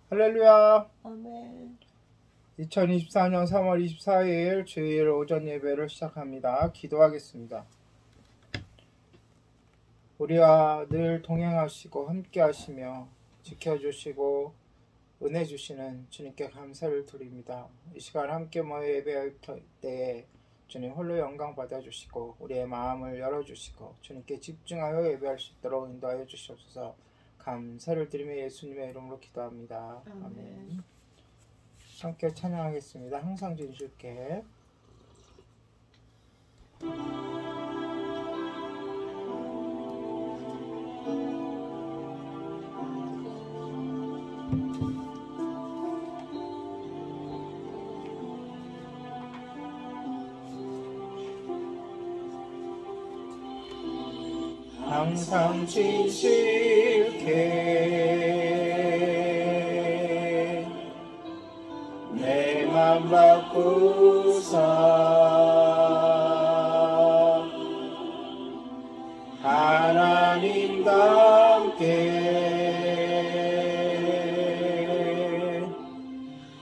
할렐루야. 아멘. 2024년 3월 24일 주일 오전 예배를 시작합니다. 기도하겠습니다. 우리와 늘 동행하시고 함께 하시며 지켜주시고 은혜 주시는 주님께 감사를 드립니다. 이 시간 함께 모여 예배할 때에 주님 홀로 영광 받아주시고 우리의 마음을 열어주시고 주님께 집중하여 예배할 수 있도록 인도하여 주시옵소서. 감사를 드리며 예수님의 이름으로 기도합니다. 아멘. 함께 찬양하겠습니다. 항상 주님께. 항상 진실케 내 맘 바꾸사 하나님답게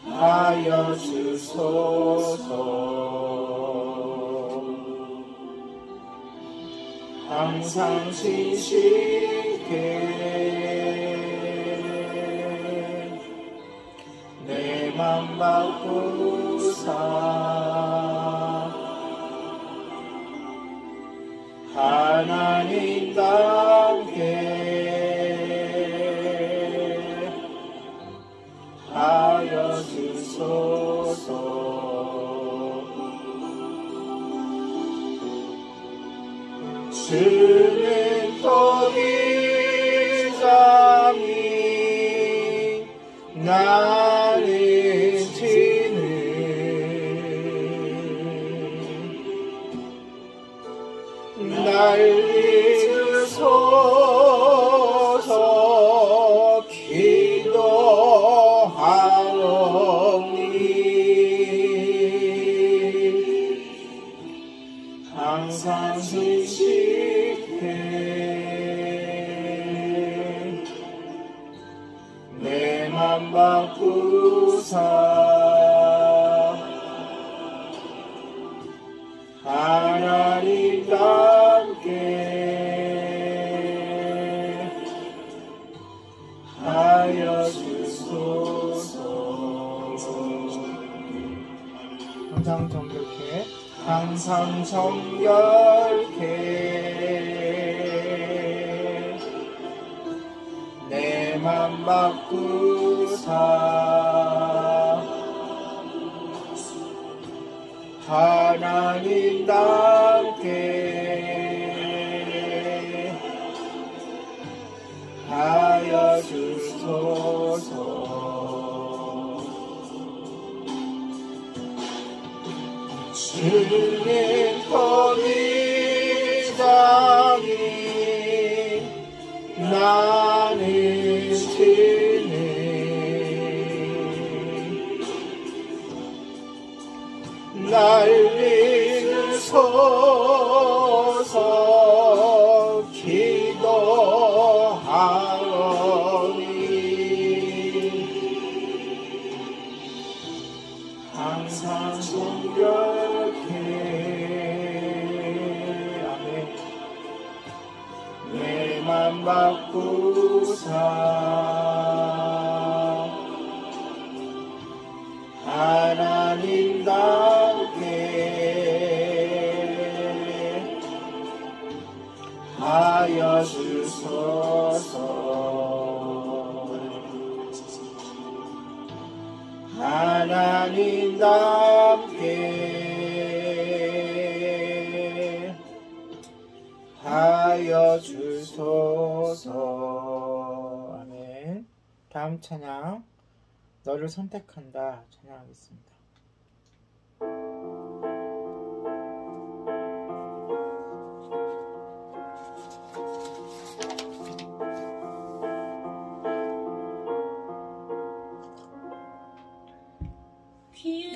하여 주소서. 항상 진실케 내 맘 바꾸사 하나님답게 하여 주소서. 주는 또 이장이 나는 지는 날 믿으소서 기도하오니 항상 내 맘 바꾸사 하나님답게 하여 주소서. 항상 정결케 항상 정결케 내 맘 바꾸사 하나님답게 하여 주소서. 주님 거기장이 나는 지는 날 믿으소서 기도하오니 항상 정결케 아멘. 내 맘 바꾸사 하나님답게 하여 주소서. 하나님답게 하여 주소서. 아멘. 다음 찬양 너를 선택한다 찬양하겠습니다.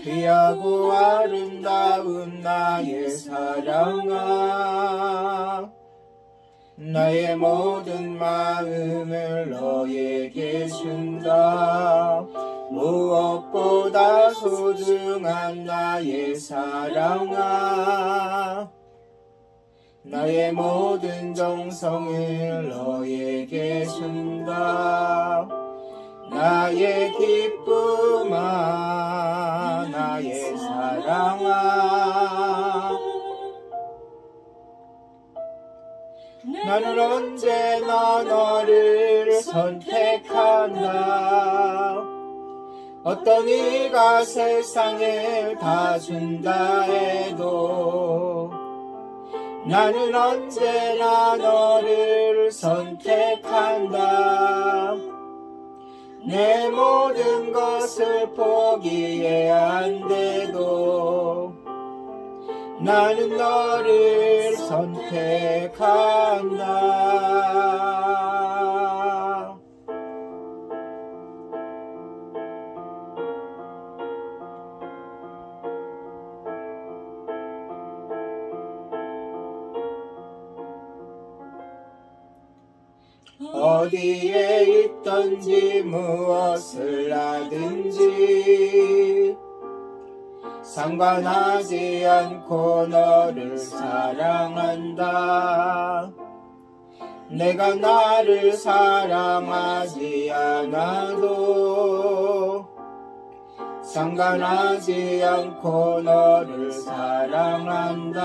귀하고 아름다운 나의 사랑아 나의 모든 마음을 너에게 준다. 무엇보다 소중한 나의 사랑아, 나의 모든 정성을 너에게 준다. 나의 기쁨아, 나의 사랑아, 나는 언제나 너를 선택한다. 어떤 이가 세상을 다 준다 해도 나는 언제나 너를 선택한다. 내 모든 것을 포기해야 한데도 나는 너를 선택한다. 어디에 있든지 무엇을 하든지 상관하지 않고 너를 사랑한다. 내가 나를 사랑하지 않아도 상관하지 않고 너를 사랑한다.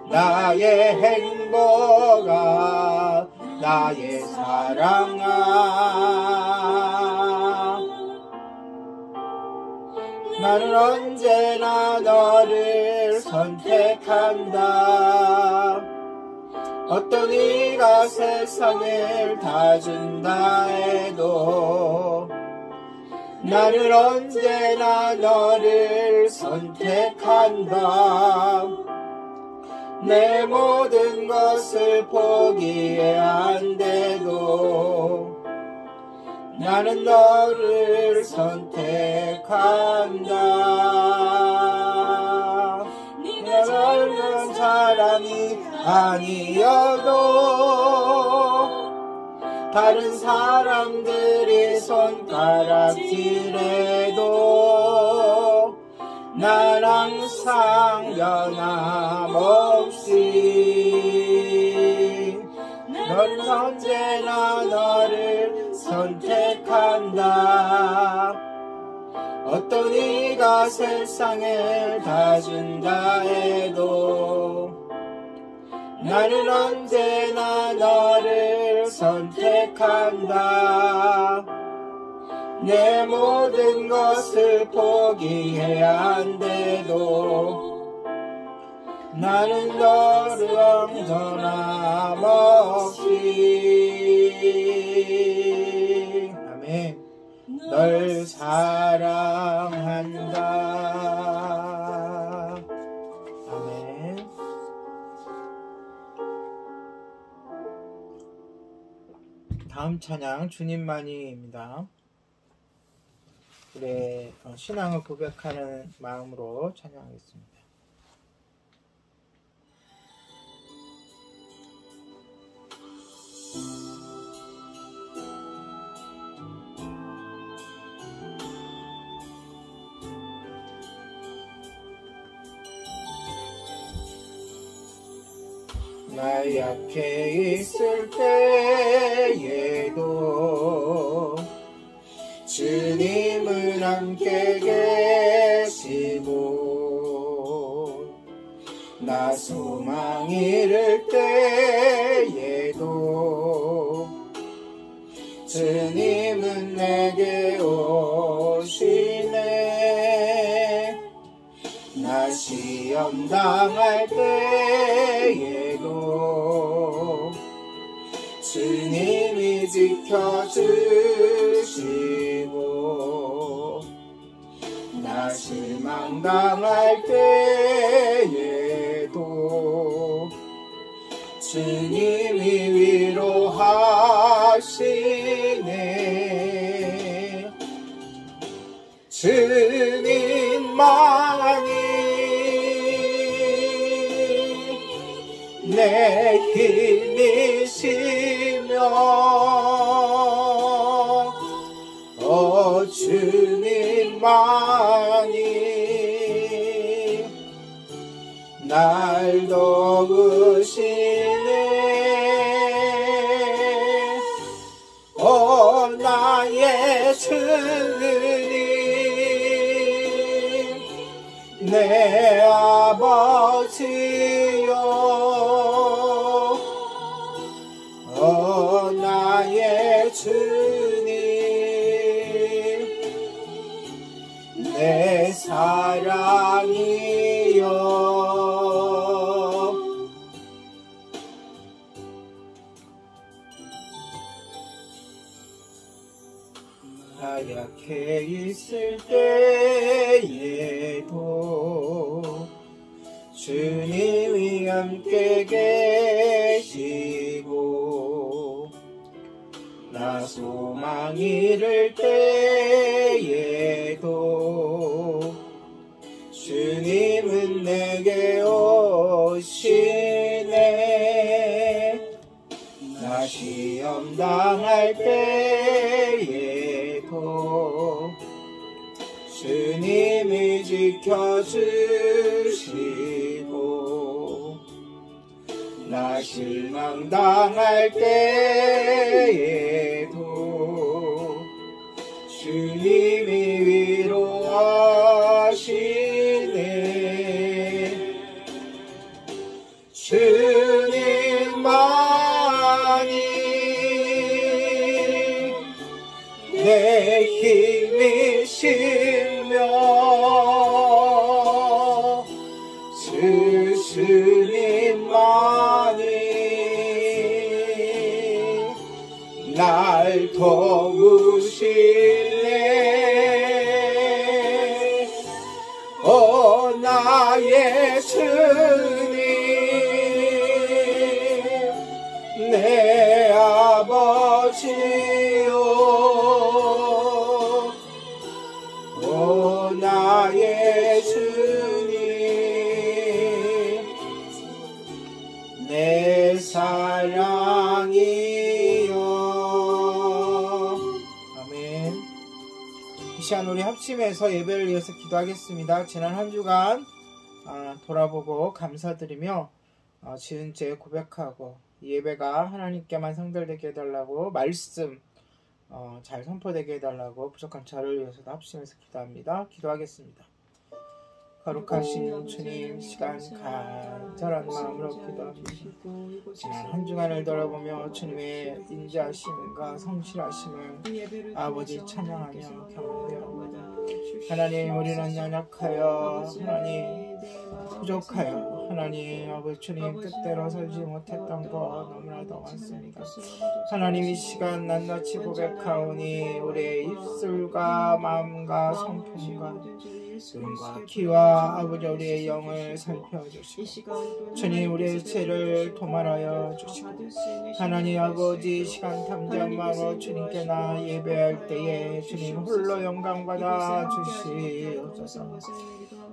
나의 행복아, 나의 사랑아, 나는 언제나 너를 선택한다. 어떤 이가 세상을 다 준다 해도 나는 언제나 너를 선택한다. 내 모든 것을 포기해야 한데도 나는 너를 선택한다. 내가 젊은 사람이 아니어도 다른 사람들이 손가락질해도 난 항상 변함없이 너는 언제나 너를 선택한다. 어떤 이가 세상을 다 준다 해도 나는 언제나 너를 선택한다. 내 모든 것을 포기해야 한데도 나는 너를 변함없이 아멘. 널 사랑한다. 아멘. 다음 찬양 주님만이입니다. 우리의 신앙을 고백하는 마음으로 찬양하겠습니다. 나 약해 있을 때에도 주님은 함께 계시고 나 소망 잃을 때에도 주님은 내게 오시네. 나 시험 당할 때에도 주님이 지켜주시고 나 실망당할 때에도 주님이 위로하시네. 주님만이 내 힘이시며 주님만이 날 도우시네. 오 나의 주님 내 아버지요. 오 나의 주님 내 사랑이요. 나약해 있을 때에도 주님이 함께 계시고 나 소망 잃을 때에도 주님은 내게 오시네. 나 시험 당할 때에도 주님이 지켜주시고 나 실망 당할 때에도 주님이 위로하시네. 주님만이 내 힘이시며 주님만이 날 도우시네. 오 나의 주님 내 아버지요. 오 나의 주님 내 사랑이요. 아멘. 이 시간 우리 합심해서 예배를 위해서 기도하겠습니다. 지난 한 주간 돌아보고 감사드리며 지은 죄 고백하고 이 예배가 하나님께만 상달되게 해달라고 말씀 잘 선포되게 해달라고 부족한 저를 위해서도 합심해서 기도합니다. 기도하겠습니다. 거룩하신 주님, 시간 간절한 마음으로 기도합니다. 지난 한 주간을 돌아보며 주님의 인자하심과 성실하심을 아버지 찬양하며 경배합니다. 하나님, 우리는 연약하여 하나님 부족하여 하나님 아버지 주님 뜻대로 살지 못했던 것 너무나도 많습니다. 하나님, 이 시간 낱낱이 고백하오니 우리의 입술과 마음과 성품과 눈과 귀와 아버지 우리의 영을 살펴주시고 주님 우리의 죄를 도말하여 주시고 하나님 아버지 시간 탐정마로 주님께 나 예배할 때에 주님 홀로 영광 받아 주시옵소서.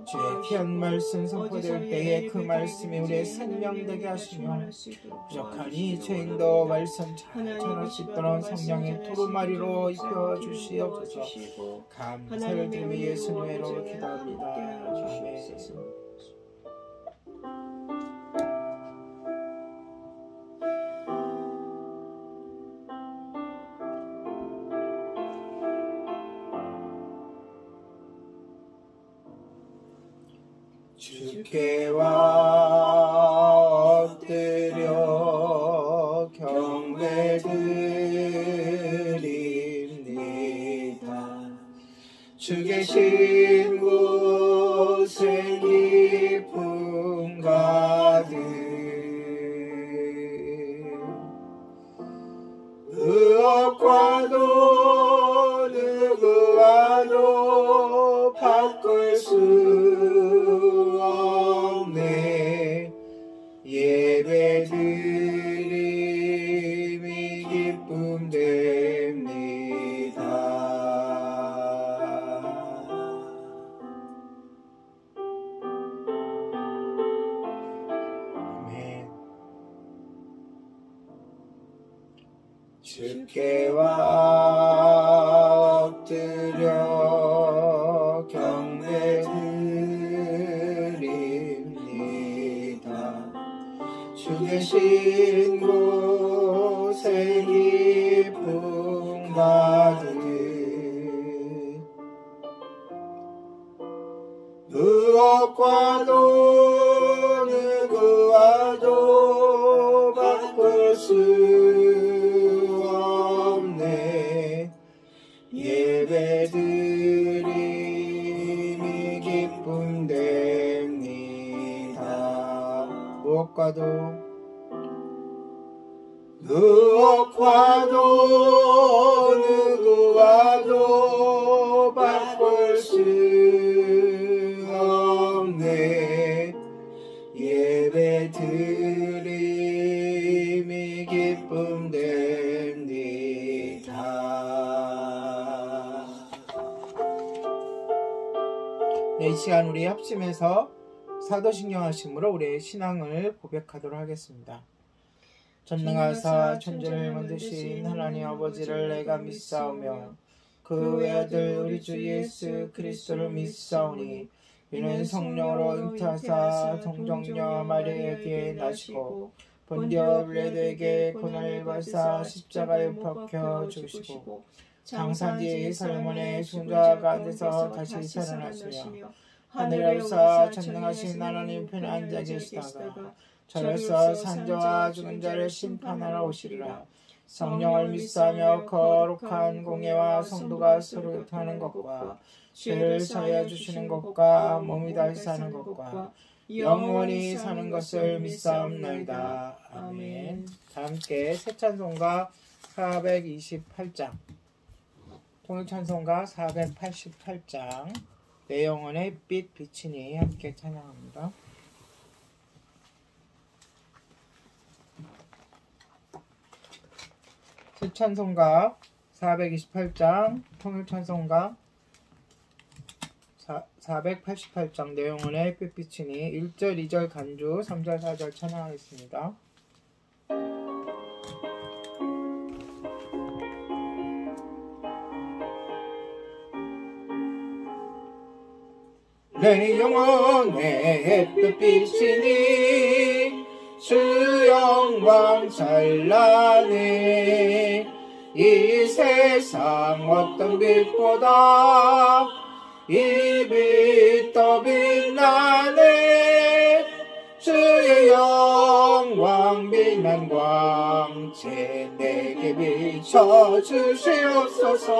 주의 귀한 말씀 선포될 때에 그 말씀이 우리의 생명 되게 하시며 부족하니 죄인도 말씀 잘 전할 수 있도록 성령의 두루마리로 입혀 주시옵소서. 감사를 드리며 예수님의 이름으로 기도합니다. 아멘. 주께 엎드려 경배드립니다. 주 계신 곳에 기쁨 가득 무엇과도 누구와도 바꿀 수 없네. 예배드림이 기쁨 됩니다. 아멘. 주께 엎드려 받으니 무엇과도 누구와도 바꿀 수 없네. 예배드림이 기쁨 됩니다. 무엇과도 누구와도 바꿀 수 없네. 예배드림이 기쁨 됩니다. 네, 이 시간 우리 합심해서 사도신경 하심으로 우리의 신앙을 고백하도록 하겠습니다. 전능하사 천지를 만드신 하나님 아버지를 내가 믿사오며 그 외아들 우리 주 예수 그리스도를 믿사오니 이는 성령으로 잉태하사 동정녀 마리아에게 나시고 본디오 빌라도에게 고난을 받으사 십자가에 박혀 죽으시고 장사 뒤에 살몬의 손자 가운데서 다시 살아나시며 하늘에서 전능하신 하나님 편에 앉아 계시다가 저에서 산자와 죽은 자를 심판하러 오시리라. 성령을 믿사하며 거룩한 공예와 성도가 서로 교통하는 것과 죄를 사하여 주시는 것과 몸이 다시 사는 것과 영원히 사는 것을 믿사옵나이다. 아멘. 다 함께 새 찬송가 428장 통일 찬송가 488장 내 영혼의 빛 비치니 함께 찬양합니다. 새 찬송가 428장 통일 찬송가 488장 내 영혼의 빛 비치니 1절 2절 간주 3절 4절 찬양하겠습니다. 내 영혼의 햇빛 비치니 주 영광 찬란해. 이 세상 어떤 빛보다 이 빛 더 빛나네. 주의 영광 빛난 광채 내게 비춰 주시옵소서.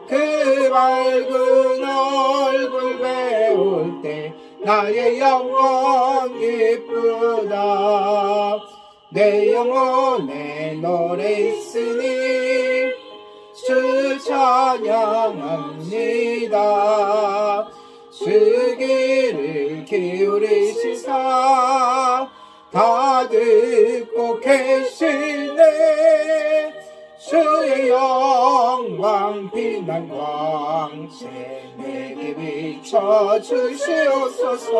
그 밝은 얼굴 배울 때 나의 영혼 기쁘다. 내 영혼에 노래 있으니 주 찬양합니다. 주 귀를 기울이시사 다 듣고 계시네. 주의 영광 빛난 광채 내게 비춰 주시옵소서.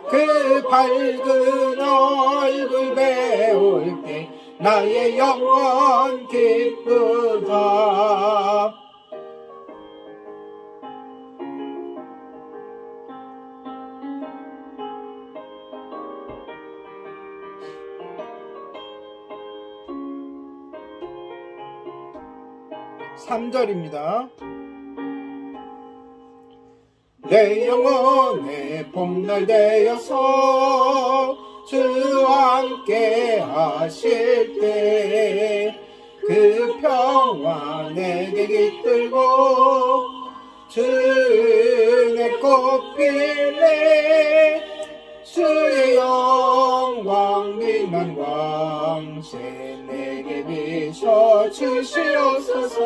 그 밝은 얼굴 배울 때 나의 영혼 기쁘다. (3절입니다) 내 영혼의 봄날 되어서 주와 함께 하실 때 그 평화 내게 깃들고 주의 꽃필래. 주의 영광 빛난 광채 내게 비춰 주시옵소서.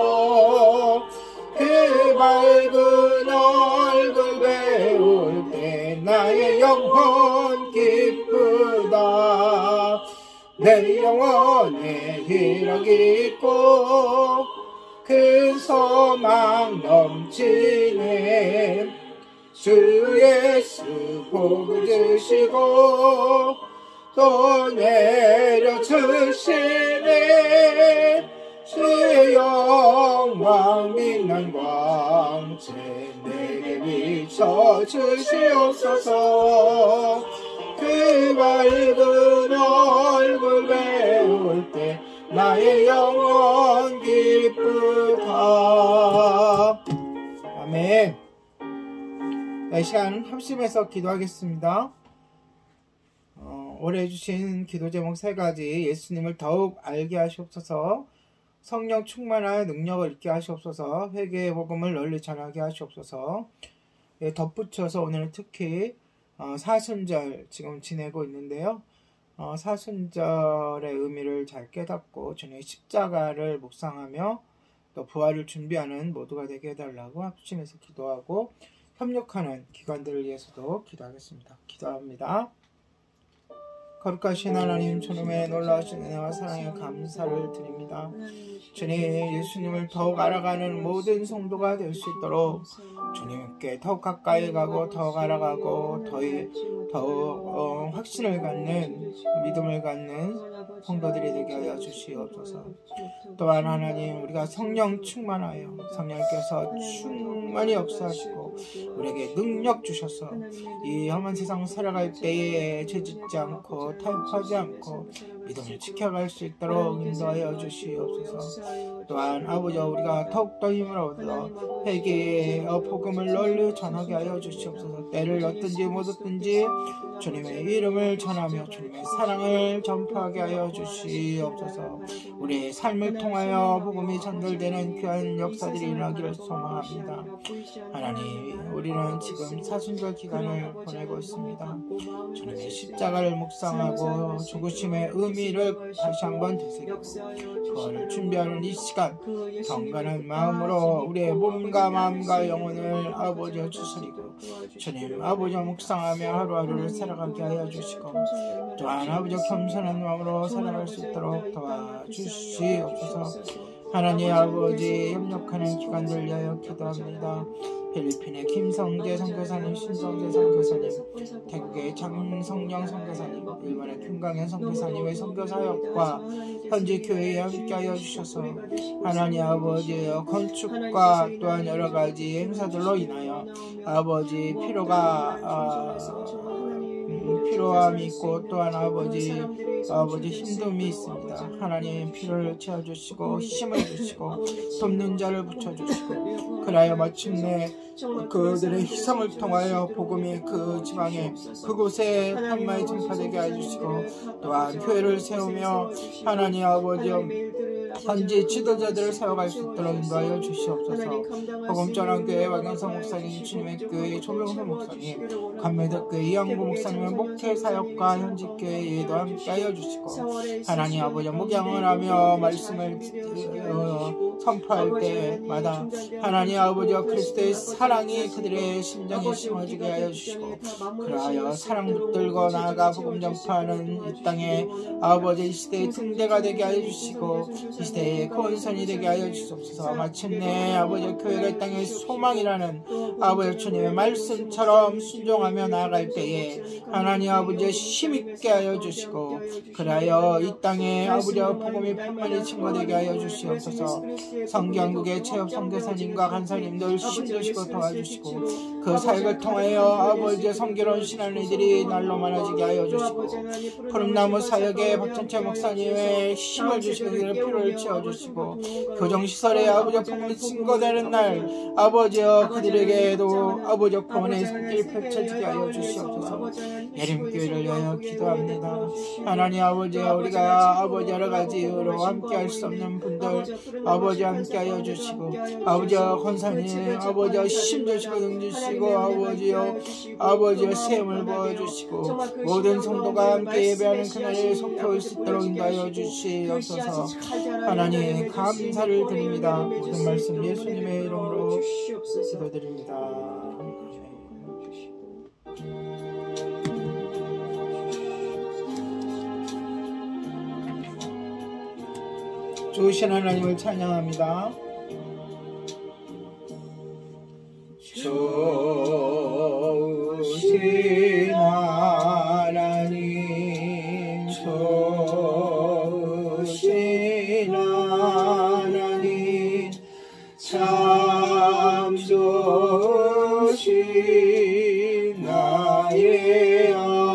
그 밝은 얼굴 배울 때 나의 영혼 기쁘다. 내 영혼에 희락이 있고 큰 소망 넘치네. 주 예수 복을 주시고 또 내려주시네. 주의 영광 빛난 광채 내게 비춰 주시옵소서. 그 밝은 얼굴 배울 때 나의 영혼 기쁘다. 아멘. 이 시간 합심해서 기도하겠습니다. 올해 주신 기도 제목 3가지. 예수님을 더욱 알게 하시옵소서, 성령 충만한 능력을 있게 하시옵소서, 회개의 복음을 널리 전하게 하시옵소서. 덧붙여서 오늘은 특히 사순절 지금 지내고 있는데요. 사순절의 의미를 잘 깨닫고 주님의 십자가를 묵상하며 또 부활을 준비하는 모두가 되게 해달라고 합심해서 기도하고, 협력하는 기관들을 위해서도 기도하겠습니다. 기도합니다. 거룩하신 하나님, 주님의 놀라우신 은혜와 사랑에 감사를 드립니다. 주님, 예수님을 더욱 알아가는 모든 성도가 될 수 있도록 주님께 더욱 가까이 가고 더욱 알아가고 더욱 확신을 갖는, 믿음을 갖는 성도들이 되게 하여 주시옵소서. 또한 하나님, 우리가 성령 충만하여 성령께서 충만히 역사하시고 우리에게 능력 주셔서 이 험한 세상 살아갈 때에 죄짓지 않고 타협하지 않고 믿음을 지켜갈 수 있도록 인도하여 주시옵소서. 또한 아버지, 우리가 더욱더 힘을 얻어 회개의 복음을 널리 전하게 하여 주시옵소서. 때를 얻든지 못 얻든지 주님의 이름을 전하며 주님의 사랑을 전파하게 하여 주시옵소서. 우리의 삶을 통하여 복음이 전달되는 귀한 역사들이 일어나기를 소망합니다. 하나님, 우리는 지금 사순절 기간을 보내고 있습니다. 주님의 십자가를 묵상하고 죽으심의 의미를 다시 한번 되새기고 그거를 준비하는 이 시간, 경건한 마음으로 우리의 몸과 마음과 영혼을 아버지여 주시리고 주님 아버지여 묵상하며 하루하루를 살아가게 하여 주시고, 또한 아버지여 겸손한 마음으로 살아갈 수 있도록 도와주시옵소서. 하나님 아버지, 협력하는 기관들 위하여 기도합니다. 필리핀의 김성재 선교사님, 신성재 선교사님, 태국의 장성령 선교사님, 일본의 김강현 선교사님의 선교사역과 현지 교회에 함께하여 주셔서 하나님 아버지, 건축과 또한 여러가지 행사들로 인하여 아버지 필요함이 있고 또한 아버지 힘듦이 있습니다. 하나님, 피로를 채워주시고 힘을 주시고 돕는 자를 붙여주시고, 그라여 마침내 그들의 희생을 통하여 복음이 그 지방에 그곳에 한마디 전파되게 해주시고, 또한 교회를 세우며 하나님 아버지 현지 지도자들을 세워갈 수 있도록 인도하여 주시옵소서. 복음전환교회 박영성 목사님, 주님의 교회 조명선 목사님, 감매덕교회 이양구 목사님의 목회 사역과 현지 교회에도 함께하여 주시고, 하나님 아버지 목양을 하며 말씀을 선포할 때마다 하나님 아버지 그리스도의 사랑이 그들의 심정에 심어지게 하여 주시고, 그러하여 사랑 붙들고 나아가 복음 전파하는 이 땅에 아버지 이 시대의 등대가 되게 하여 주시고 이 시대의 권선이 되게 하여 주시옵소서. 마침내 아버지 교회가 이 땅의 소망이라는 아버지 주님의 말씀처럼 순종하며 나아갈 때에 하나님 아버지 힘있게 하여 주시고, 그리하여 이 땅에 아버지 복음이 풍만히 증거되게 하여 주시옵소서. 성경국의 체협 선교사님과 간사님들 힘주시고 도와주시고, 그 사역을 통하여 아버지의 성교로운 신하는 이들이 날로 많아지게 하여 주시고, 푸른나무 사역의 박천채 목사님의 힘을 주시고 그들의 피로를 채워주시고, 교정시설에 아버지 복음이 증거되는 날 아버지여 그들에게도 아버지 구원의 손길이 펼쳐지게 하여 주시옵소서. 예림교회를 위하여 기도합니다. 하나님 아버지, 우리가 아버지 여러가지 이유로 함께할 수 없는 분들 아버지 함께하여 주시고, 아버지여 권사님 아버지여 힘주시고 능주시고 아버지여 세움을 부어주시고, 모든 성도가 함께 예배하는 그날에 속해 올 수 있도록 인도하여 주시옵소서. 하나님 감사를 드립니다. 모든 말씀 예수님의 이름으로 기도드립니다. 주신 하나님을 찬양합니다. 주신 하나님, 주신 하나님, 참 좋으신 나의 하나님.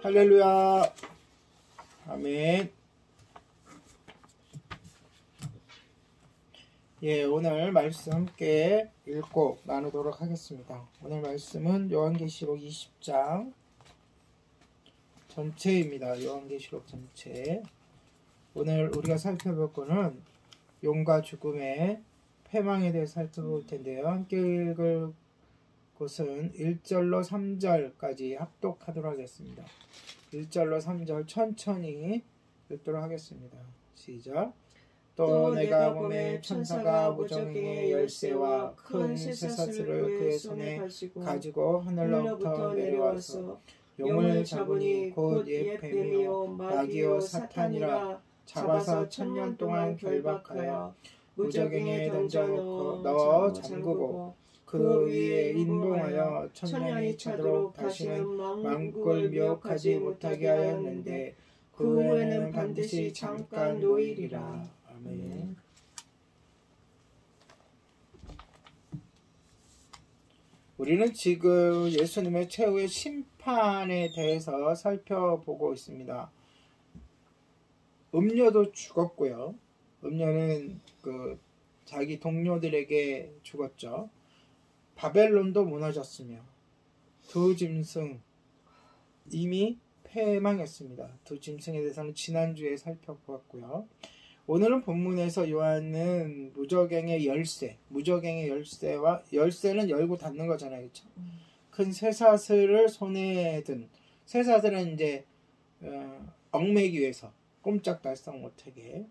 할렐루야. 아멘. 예, 오늘 말씀 함께 읽고 나누도록 하겠습니다. 오늘 말씀은 요한계시록 20장 전체입니다. 요한계시록 전체. 오늘 우리가 살펴볼 거는 용과 죽음의 패망에 대해 살펴볼 텐데요. 함께 읽을 곳은 1절로 3절까지 합독하도록 하겠습니다. 1절로 3절 천천히 읽도록 하겠습니다. 시작. 또 내가 보매 천사가 무저갱의 열쇠와 큰 쇠사슬을 그의 손에 가지고 하늘로부터 내려와서 용을 잡으니 곧 옛 뱀이요 마귀요 사탄이라 잡아서 1000년 동안 결박하여 무저갱에 던져놓고 넣어 잠그고 그 위에 인봉하여 1000년이 차도록 다시는 만국을 미혹하지 못하게 하였는데 그 후에는 반드시 잠깐 노일이라. 아멘. 우리는 지금 예수님의 최후의 심판에 대해서 살펴보고 있습니다. 음료도 죽었고요. 음료는 자기 동료들에게 죽었죠. 바벨론도 무너졌으며 두 짐승 이미 패망했습니다. 두 짐승에 대해서는 지난주에 살펴보았고요. 오늘은 본문에서 요한은 무저갱의 열쇠와 열쇠는 열고 닫는 거잖아요. 그렇죠? 큰 쇠사슬을 손에 든 쇠사슬은 이제 얽매기 위해서 꼼짝달싹 못하게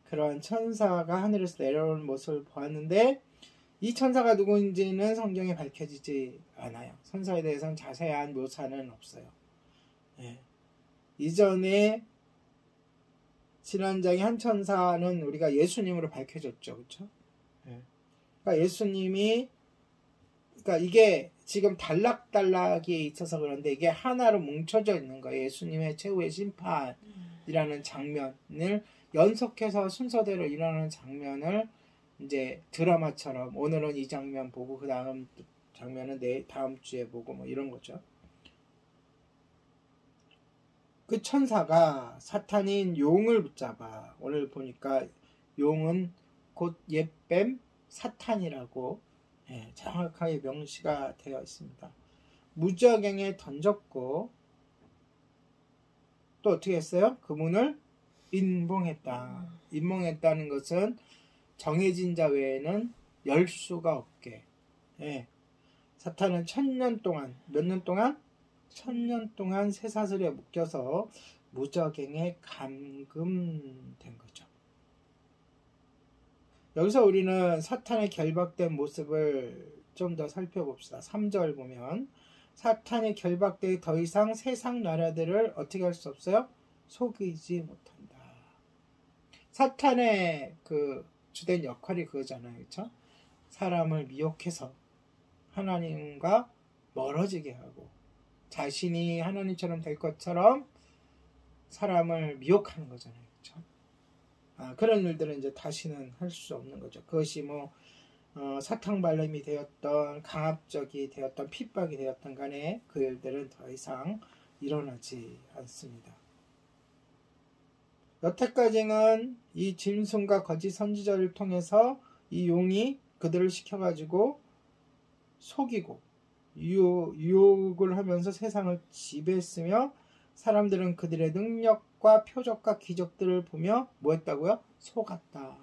그런 천사가 하늘에서 내려오는 모습을 보았는데 이 천사가 누구인지는 성경에 밝혀지지 않아요. 천사에 대해서는 자세한 묘사는 없어요. 예. 이전에 지난장의 한 천사는 우리가 예수님으로 밝혀졌죠. 그렇죠? 예. 그러니까 예수님이 이게 지금 단락단락이 있어서 그런데 이게 하나로 뭉쳐져 있는 거예요. 예수님의 최후의 심판이라는 장면을 연속해서 순서대로 일어나는 장면을 이제 드라마처럼 오늘은 이 장면 보고 그 다음 장면은 다음 주에 보고 뭐 이런 거죠. 그 천사가 사탄인 용을 붙잡아 오늘 보니까 용은 곧 옛뱀 사탄이라고 정확하게 명시가 되어 있습니다. 무저갱에 던졌고 또 어떻게 했어요? 그 문을 인봉했다. 인봉했다는 것은 정해진 자 외에는 열 수가 없게. 사탄은 1000년 동안 몇 년 동안? 1000년 동안 쇠사슬에 묶여서 무저갱에 감금된 거죠. 여기서 우리는 사탄의 결박된 모습을 좀 더 살펴봅시다. 3절 보면 사탄의 결박되어 더 이상 세상 나라들을 어떻게 할 수 없어요? 속이지 못한다. 사탄의 주된 역할이 그거잖아요. 그렇죠? 사람을 미혹해서 하나님과 멀어지게 하고 자신이 하나님처럼 될 것처럼 사람을 미혹하는 거잖아요. 그렇죠? 그런 일들은 이제 다시는 할 수 없는 거죠. 그것이 사탕발림이 되었던 강압적이 되었던 핍박이 되었던 간에 그 일들은 더 이상 일어나지 않습니다. 여태까지는 이 짐승과 거짓 선지자를 통해서 이 용이 그들을 시켜가지고 속이고 유혹을 하면서 세상을 지배했으며 사람들은 그들의 능력과 표적과 기적들을 보며 뭐 했다고요? 속았다.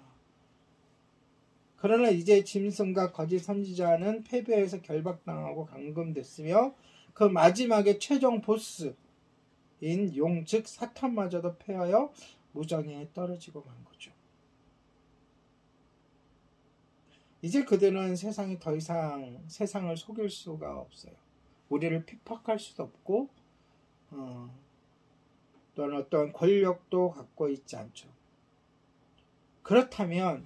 그러나 이제 짐승과 거짓 선지자는 패배해서 결박당하고 감금됐으며 그 마지막에 최종 보스인 용, 즉 사탄마저도 패하여 무저갱에 떨어지고 만 거죠. 이제 그들은 세상이 더 이상 세상을 속일 수가 없어요. 우리를 핍박할 수도 없고 또는 어떤 권력도 갖고 있지 않죠. 그렇다면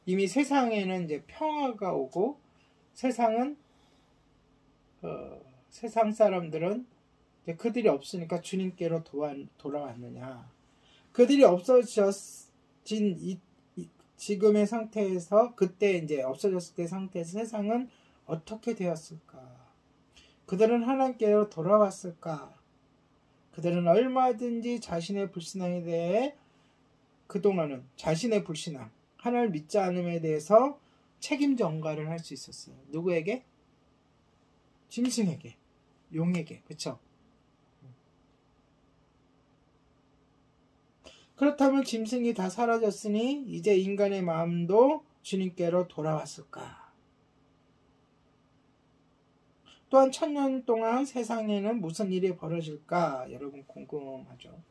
이미 세상에는 이제 평화가 오고 세상 사람들은 이제 그들이 없으니까 주님께로 돌아왔느냐. 그들이 없어진 지금의 상태에서 그때 이제 없어졌을 때 상태에서 세상은 어떻게 되었을까? 그들은 하나님께로 돌아왔을까? 그들은 얼마든지 자신의 불신앙에 대해 그동안은 자신의 불신앙, 하나님을 믿지 않음에 대해서 책임 전가를 할 수 있었어요. 누구에게? 짐승에게, 용에게. 그쵸? 그렇다면 짐승이 다 사라졌으니 이제 인간의 마음도 주님께로 돌아왔을까? 또한 1000년 동안 세상에는 무슨 일이 벌어질까? 여러분 궁금하죠?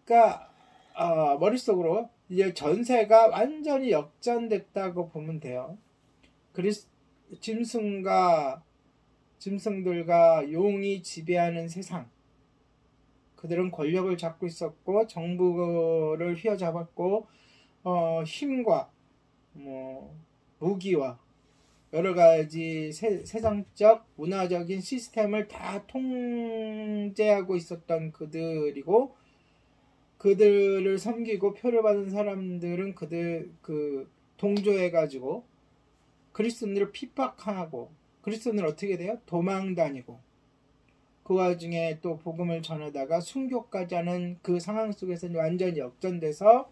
그러니까 머릿속으로 이제 전세가 완전히 역전됐다고 보면 돼요. 짐승들과 용이 지배하는 세상. 그들은 권력을 잡고 있었고 정부를 휘어잡았고 힘과 무기와 여러 가지 세상적 문화적인 시스템을 다 통제하고 있었던 그들이고, 그들을 섬기고 표를 받은 사람들은 동조해가지고 그리스도인들을 핍박하고, 그리스도인들 어떻게 돼요? 도망 다니고, 그 와중에 또 복음을 전하다가 순교까지 하는 그 상황 속에서 완전히 역전돼서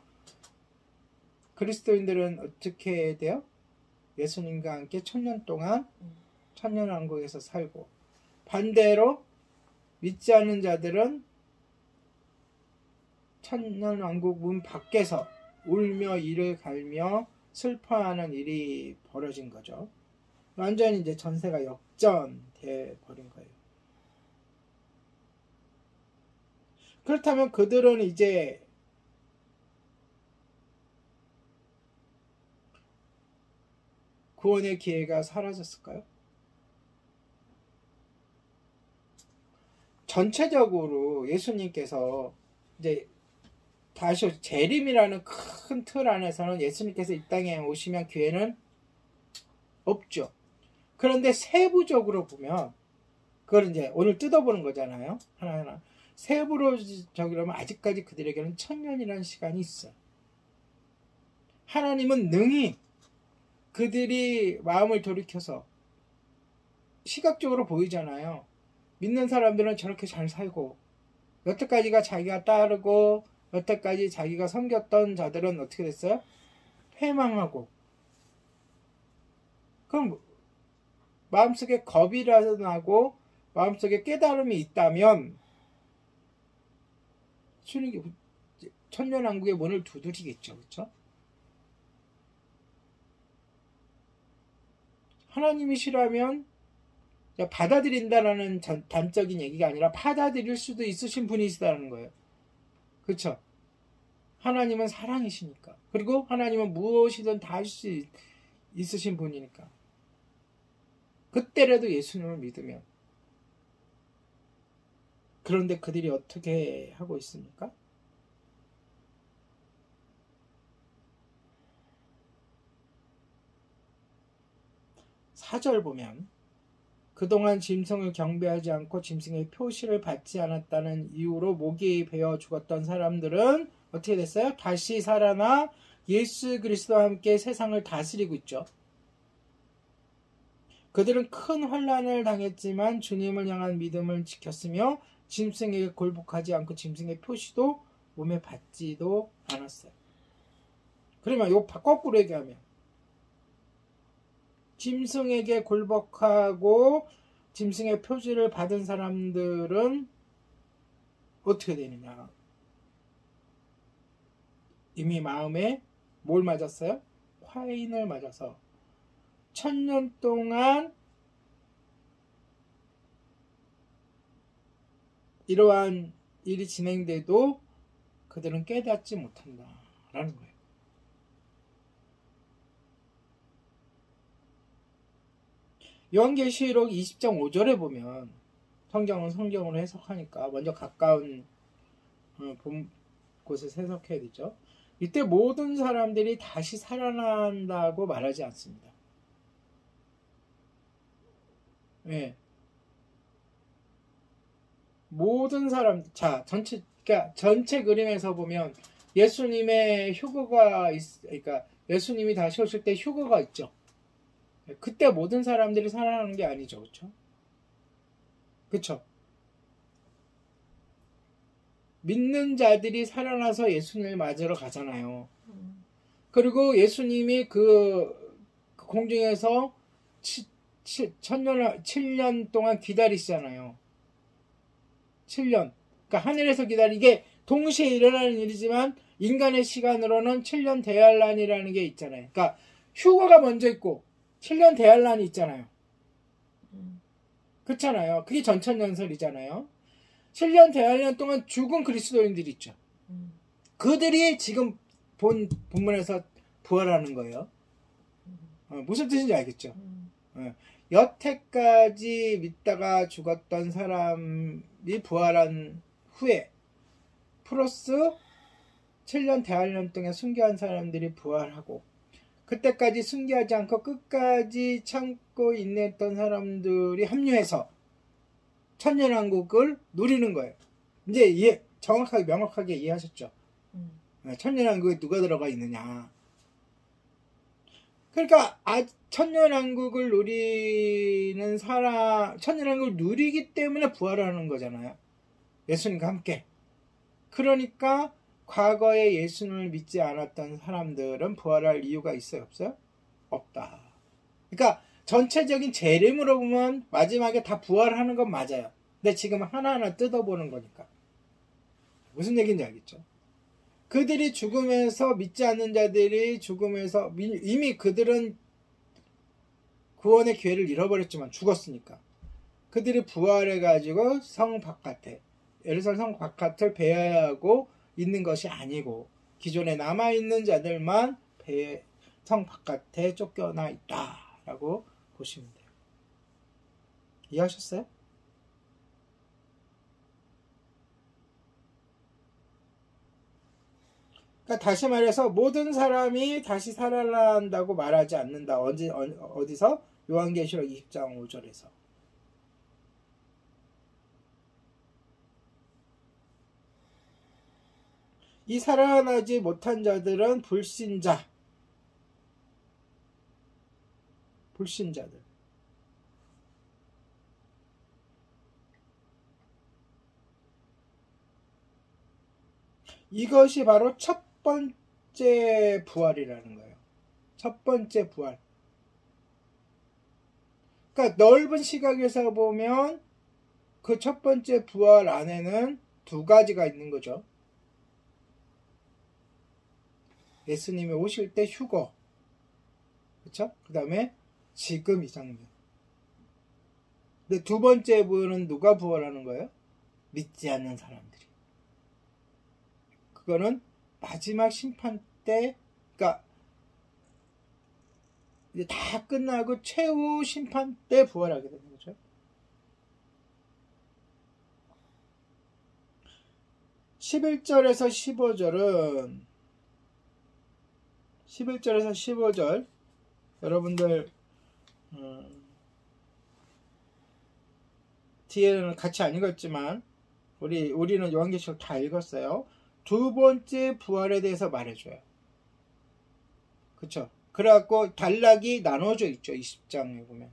그리스도인들은 어떻게 돼요? 예수님과 함께 1000년 동안 천년왕국에서 살고, 반대로 믿지 않는 자들은 천년왕국 문 밖에서 울며 이를 갈며 슬퍼하는 일이 벌어진 거죠. 완전히 이제 전세가 역전돼 버린 거예요. 그렇다면 그들은 이제 구원의 기회가 사라졌을까요? 전체적으로 예수님께서 이제 다시 재림이라는 큰 틀 안에서는 예수님께서 이 땅에 오시면 기회는 없죠. 그런데 세부적으로 보면, 그걸 이제 오늘 뜯어보는 거잖아요. 하나하나. 세부적으로 보면 아직까지 그들에게는 1000년이라는 시간이 있어요. 하나님은 능히 그들이 마음을 돌이켜서, 시각적으로 보이잖아요. 믿는 사람들은 저렇게 잘 살고, 여태까지가 자기가 따르고 여태까지 자기가 섬겼던 자들은 어떻게 됐어요? 패망하고. 그럼 마음속에 겁이라도 나고 마음속에 깨달음이 있다면 천년왕국의 문을 두드리겠죠. 그렇죠? 하나님이시라면 받아들인다라는 단적인 얘기가 아니라 받아들일 수도 있으신 분이시다는 거예요. 그렇죠? 하나님은 사랑이시니까. 그리고 하나님은 무엇이든 다 할 수 있으신 분이니까. 그때라도 예수님을 믿으면. 그런데 그들이 어떻게 하고 있습니까? 사절 보면, 그동안 짐승을 경배하지 않고 짐승의 표시를 받지 않았다는 이유로 목이 베어 죽었던 사람들은 어떻게 됐어요? 다시 살아나 예수 그리스도와 함께 세상을 다스리고 있죠. 그들은 큰 환난을 당했지만 주님을 향한 믿음을 지켰으며 짐승에게 굴복하지 않고 짐승의 표시도 몸에 받지도 않았어요. 그러면 이거 거꾸로 얘기하면, 짐승에게 굴복하고 짐승의 표지를 받은 사람들은 어떻게 되느냐? 이미 마음에 뭘 맞았어요? 화인을 맞아서 1000년 동안 이러한 일이 진행돼도 그들은 깨닫지 못한다라는 거예요. 요한계시록 20장 5절에 보면, 성경은 성경으로 해석하니까 먼저 가까운 본 곳에서 해석해야 되죠. 이때 모든 사람들이 다시 살아난다고 말하지 않습니다. 예. 모든 사람, 그러니까 전체 그림에서 보면 예수님의 그러니까 예수님이 다시 오실 때 휴거가 있죠. 그때 모든 사람들이 살아나는 게 아니죠. 그렇죠? 그렇죠? 믿는 자들이 살아나서 예수님을 맞으러 가잖아요. 그리고 예수님이 그 공중에서 7년 동안 기다리시잖아요. 7년. 그러니까 하늘에서 이게 동시에 일어나는 일이지만 인간의 시간으로는 7년 대환란이라는 게 있잖아요. 그러니까 휴거가 먼저 있고 7년 대환란이 있잖아요. 그렇잖아요. 그게 전천년설이잖아요. 7년 대환란 동안 죽은 그리스도인들이 있죠. 그들이 지금 본문에서 부활하는 거예요. 무슨 뜻인지 알겠죠? 여태까지 믿다가 죽었던 사람이 부활한 후에 플러스 7년 대환란 동안 순교한 사람들이 부활하고 그때까지 순교하지 않고 끝까지 참고 인내했던 사람들이 합류해서 천년왕국을 누리는 거예요. 이제 정확하게 명확하게 이해하셨죠? 천년왕국에 누가 들어가 있느냐. 그러니까 천년왕국을 누리는 사람, 천년왕국을 누리기 때문에 부활하는 거잖아요. 예수님과 함께. 그러니까 과거에 예수님을 믿지 않았던 사람들은 부활할 이유가 있어요? 없어요? 없다. 그러니까 전체적인 재림으로 보면 마지막에 다 부활하는 건 맞아요. 근데 지금 하나하나 뜯어보는 거니까. 무슨 얘기인지 알겠죠? 그들이 죽음에서 믿지 않는 자들이 죽음에서 이미 그들은 구원의 기회를 잃어버렸지만 죽었으니까 그들이 부활해가지고 성 바깥에 예루살렘 성 바깥을 배회하고 있는 것이 아니고 기존에 남아있는 자들만 성 바깥에 쫓겨나 있다라고 보시면 돼요. 이해하셨어요? 그러니까 다시 말해서 모든 사람이 다시 살아난다고 말하지 않는다. 어디서? 요한계시록 20장 5절에서. 이 살아나지 못한 자들은 불신자들. 이것이 바로 첫 번째 부활이라는 거예요. 첫 번째 부활. 그러니까 넓은 시각에서 보면 그 첫 번째 부활 안에는 두 가지가 있는 거죠. 예수님이 오실 때 휴거. 그렇죠? 그 다음에 지금 이 장면. 근데 두 번째 부활은 누가 부활하는 거예요? 믿지 않는 사람들이. 그거는 마지막 심판 때, 그러니까 이제 다 끝나고 최후 심판 때 부활하게 되는 거죠. 11절에서 15절 여러분들 뒤에는 같이 안 읽었지만 우리는 요한계시록 다 읽었어요. 두 번째 부활에 대해서 말해줘요. 그쵸? 그래갖고 단락이 나눠져 있죠. 20장에 보면.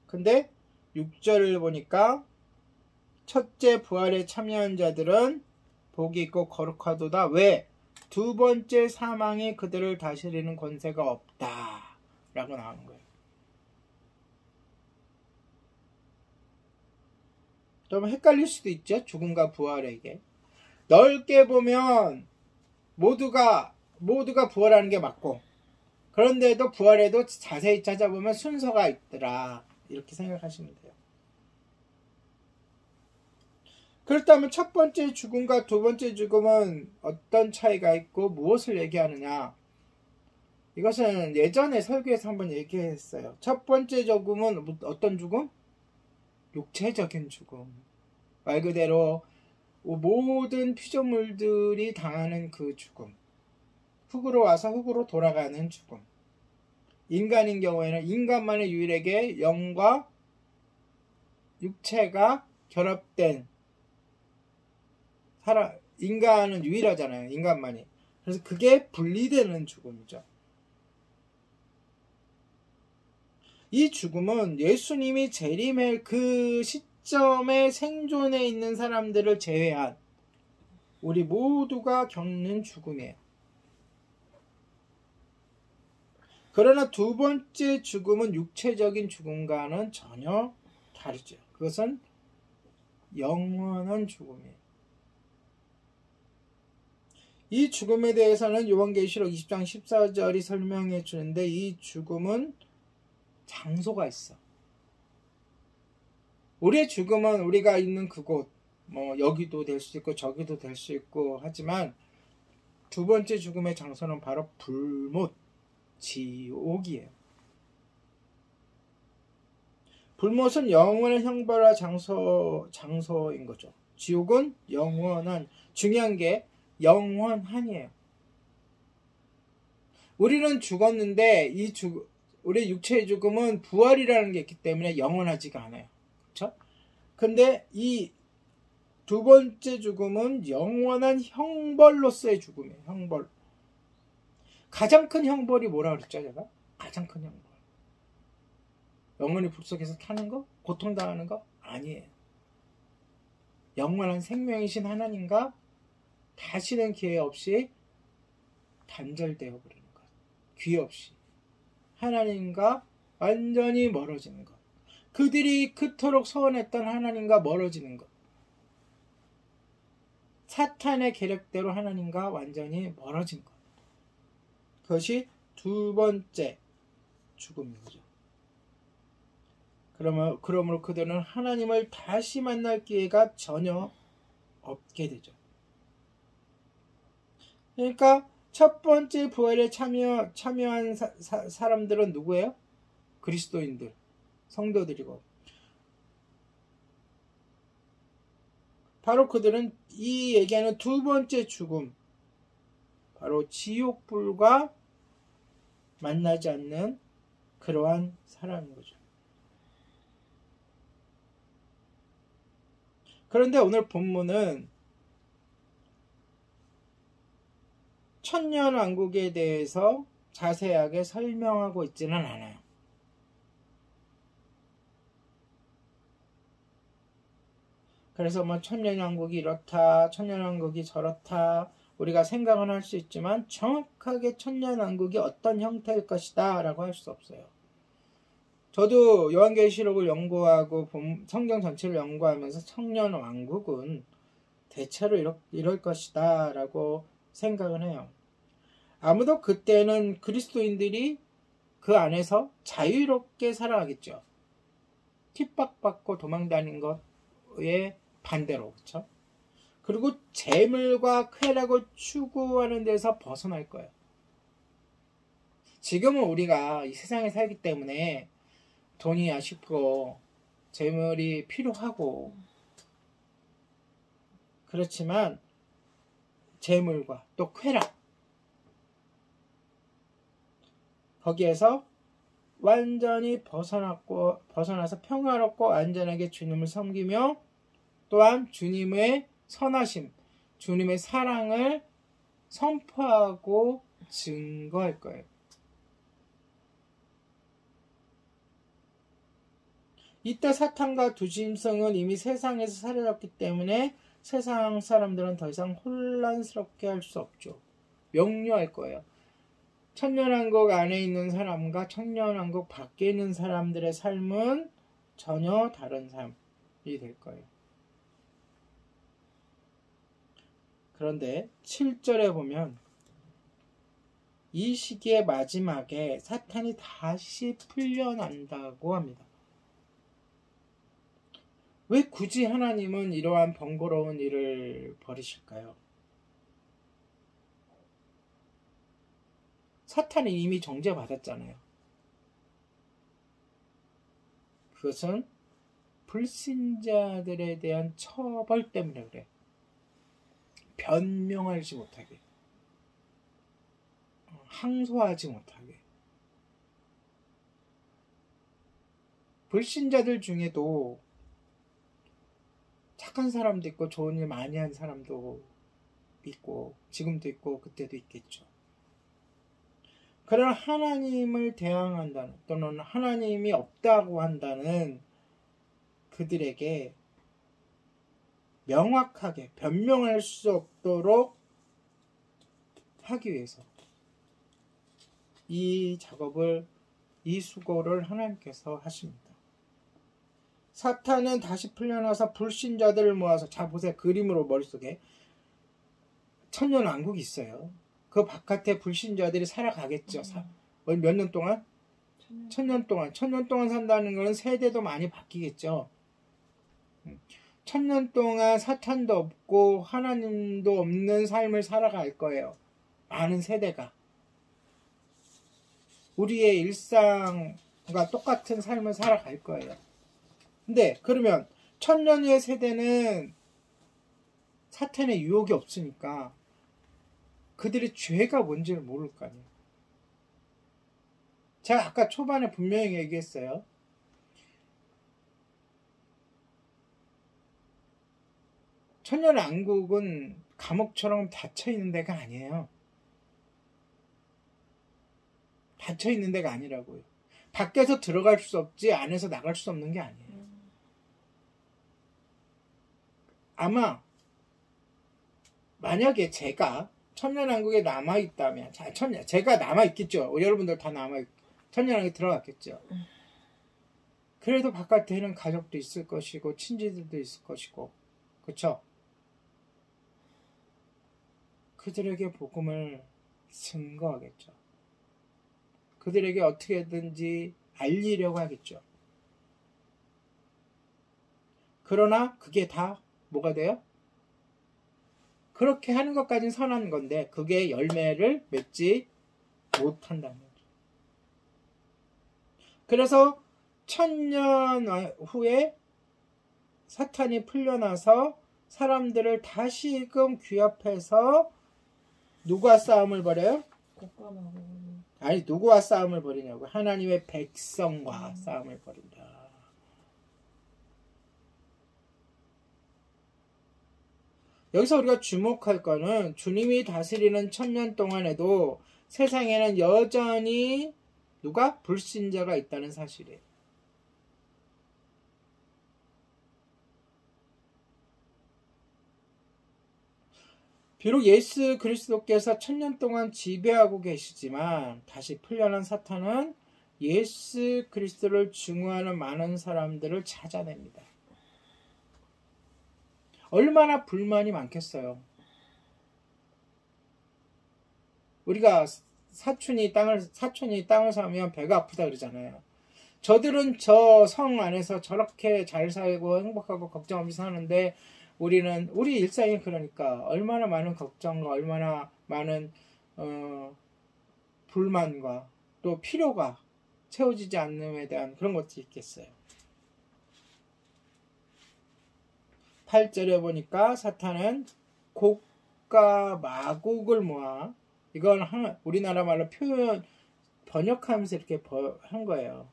근데 6절을 보니까 첫째 부활에 참여한 자들은 복이 있고 거룩하도다. 왜? 두 번째 사망이 그들을 다스리는 권세가 없다. 라고 나오는 거예요. 좀 헷갈릴 수도 있죠. 죽음과 부활에게. 넓게 보면 모두가 부활하는 게 맞고 그런데도 부활에도 자세히 찾아보면 순서가 있더라. 이렇게 생각하시면 돼요. 그렇다면 첫 번째 죽음과 두 번째 죽음은 어떤 차이가 있고 무엇을 얘기하느냐? 이것은 예전에 설교에서 한번 얘기했어요. 첫 번째 죽음은 어떤 죽음? 육체적인 죽음. 말 그대로 모든 피조물들이 당하는 그 죽음. 흙으로 와서 흙으로 돌아가는 죽음. 인간인 경우에는 인간만의 유일하게 영과 육체가 결합된 인간은 유일하잖아요. 인간만이. 그래서 그게 분리되는 죽음이죠. 이 죽음은 예수님이 재림할 그 시점에 생존해 있는 사람들을 제외한 우리 모두가 겪는 죽음이에요. 그러나 두 번째 죽음은 육체적인 죽음과는 전혀 다르죠. 그것은 영원한 죽음이에요. 이 죽음에 대해서는 요한계시록 20장 14절이 설명해 주는데, 이 죽음은 장소가 있어. 우리의 죽음은 우리가 있는 그곳, 여기도 될 수 있고 저기도 될 수 있고 하지만, 두 번째 죽음의 장소는 바로 불못, 지옥이에요. 불못은 영원한 형벌의 장소인 거죠. 지옥은 영원한, 중요한 게 영원한이에요. 우리는 죽었는데 우리 육체의 죽음은 부활이라는 게 있기 때문에 영원하지가 않아요. 그렇죠? 근데 이 두 번째 죽음은 영원한 형벌로서의 죽음이에요. 형벌. 가장 큰 형벌이 뭐라 그랬죠, 제가? 가장 큰 형벌. 영원히 불 속에서 타는 거? 고통당하는 거? 아니에요. 영원한 생명이신 하나님과 다시는 기회 없이 단절되어 버리는 것. 귀 없이. 하나님과 완전히 멀어지는 것. 그들이 그토록 소원했던 하나님과 멀어지는 것. 사탄의 계략대로 하나님과 완전히 멀어진 것. 그것이 두 번째 죽음인 거죠. 그러므로 그들은 하나님을 다시 만날 기회가 전혀 없게 되죠. 그러니까 첫 번째 부활에 참여한 사람들은 누구예요? 그리스도인들, 성도들이고, 바로 그들은 이 얘기하는 두 번째 죽음, 바로 지옥불과 만나지 않는 그러한 사람인 거죠. 그런데 오늘 본문은 천년왕국에 대해서 자세하게 설명하고 있지는 않아요. 그래서 천년왕국이 이렇다, 천년왕국이 저렇다, 우리가 생각은 할 수 있지만 정확하게 천년왕국이 어떤 형태일 것이다 라고 할 수 없어요. 저도 요한계시록을 연구하고 성경 전체를 연구하면서 천년왕국은 대체로 이럴 것이다 라고 생각을 해요. 아무도 그때는 그리스도인들이 그 안에서 자유롭게 살아가겠죠. 핍박받고 도망다닌 것에 반대로, 그렇죠? 그리고 재물과 쾌락을 추구하는 데서 벗어날 거예요. 지금은 우리가 이 세상에 살기 때문에 돈이 아쉽고 재물이 필요하고 그렇지만 재물과 또 쾌락, 거기에서 완전히 벗어나서 평화롭고 안전하게 주님을 섬기며 또한 주님의 선하심, 주님의 사랑을 선포하고 증거할 거예요. 이때 사탄과 두 짐승은 이미 세상에서 사라졌기 때문에 세상 사람들은 더 이상 혼란스럽게 할 수 없죠. 명료할 거예요. 천년왕국 안에 있는 사람과 천년왕국 밖에 있는 사람들의 삶은 전혀 다른 삶이 될 거예요. 그런데 7절에 보면 이 시기의 마지막에 사탄이 다시 풀려난다고 합니다. 왜 굳이 하나님은 이러한 번거로운 일을 벌이실까요? 사탄이 이미 정죄받았잖아요. 그것은 불신자들에 대한 처벌 때문에 그래. 변명하지 못하게, 항소하지 못하게. 불신자들 중에도 착한 사람도 있고 좋은 일 많이 한 사람도 있고 지금도 있고 그때도 있겠죠. 그런 하나님을 대항한다는 또는 하나님이 없다고 한다는 그들에게 명확하게 변명할 수 없도록 하기 위해서 이 작업을, 이 수고를 하나님께서 하십니다. 사탄은 다시 풀려나서 불신자들을 모아서, 자 보세요. 그림으로 머릿속에 천년왕국이 있어요. 그 바깥에 불신자들이 살아가겠죠. 몇 년 동안? 천년 동안 산다는 것은 세대도 많이 바뀌겠죠. 천년 동안 사탄도 없고 하나님도 없는 삶을 살아갈 거예요. 많은 세대가. 우리의 일상과 똑같은 삶을 살아갈 거예요. 근데 그러면 천년 후의 세대는 사탄의 유혹이 없으니까 그들의 죄가 뭔지를 모를 거 아니에요. 제가 아까 초반에 분명히 얘기했어요. 천년왕국은 감옥처럼 닫혀있는 데가 아니에요. 닫혀있는 데가 아니라고요. 밖에서 들어갈 수 없지 안에서 나갈 수 없는 게 아니에요. 아마 만약에 제가 천년왕국에 남아있다면, 제가 남아있겠죠. 여러분들 다 천년왕국에 들어갔겠죠. 그래도 바깥에는 가족도 있을 것이고 친지들도 있을 것이고, 그쵸? 그들에게 복음을 증거하겠죠. 그들에게 어떻게든지 알리려고 하겠죠. 그러나 그게 다 뭐가 돼요? 그렇게 하는 것까지는 선한 건데 그게 열매를 맺지 못한다는 거죠. 그래서 천년 후에 사탄이 풀려나서 사람들을 다시금 귀합해서 누구와 싸움을 벌여요? 아니, 누구와 싸움을 벌이냐고. 하나님의 백성과 싸움을 벌인다. 여기서 우리가 주목할 거는 주님이 다스리는 천년 동안에도 세상에는 여전히 누가? 불신자가 있다는 사실이에요. 비록 예수 그리스도께서 천년 동안 지배하고 계시지만 다시 풀려난 사탄은 예수 그리스도를 증오하는 많은 사람들을 찾아냅니다. 얼마나 불만이 많겠어요. 우리가 사촌이 땅을 사면 배가 아프다 그러잖아요. 저들은 저 성 안에서 저렇게 잘 살고 행복하고 걱정 없이 사는데 우리 일상이 그러니까 얼마나 많은 걱정과 얼마나 많은 불만과 또 필요가 채워지지 않음에 대한 그런 것도 있겠어요. 8절에 보니까 사탄은 곡과 마곡을 모아, 이건 우리나라 말로 번역하면서 이렇게 한 거예요.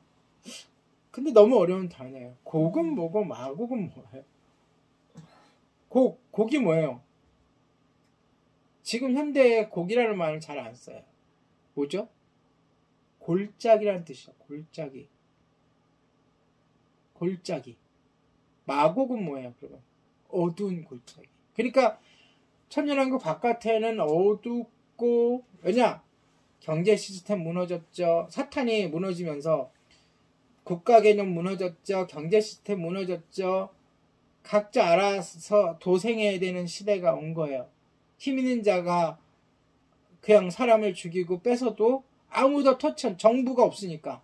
근데 너무 어려운 단어예요. 곡은 뭐고 마곡은 뭐예요? 곡이 뭐예요? 지금 현대에 곡이라는 말을 잘 안 써요. 뭐죠? 골짜기라는 뜻이죠. 골짜기. 마곡은 뭐예요? 그러면 어두운 골짜기. 그러니까 천년왕국 바깥에는 어둡고, 왜냐? 경제 시스템 무너졌죠. 사탄이 무너지면서 국가 개념 무너졌죠. 경제 시스템 무너졌죠. 각자 알아서 도생해야 되는 시대가 온 거예요. 힘 있는 자가 그냥 사람을 죽이고 뺏어도 아무도 정부가 없으니까,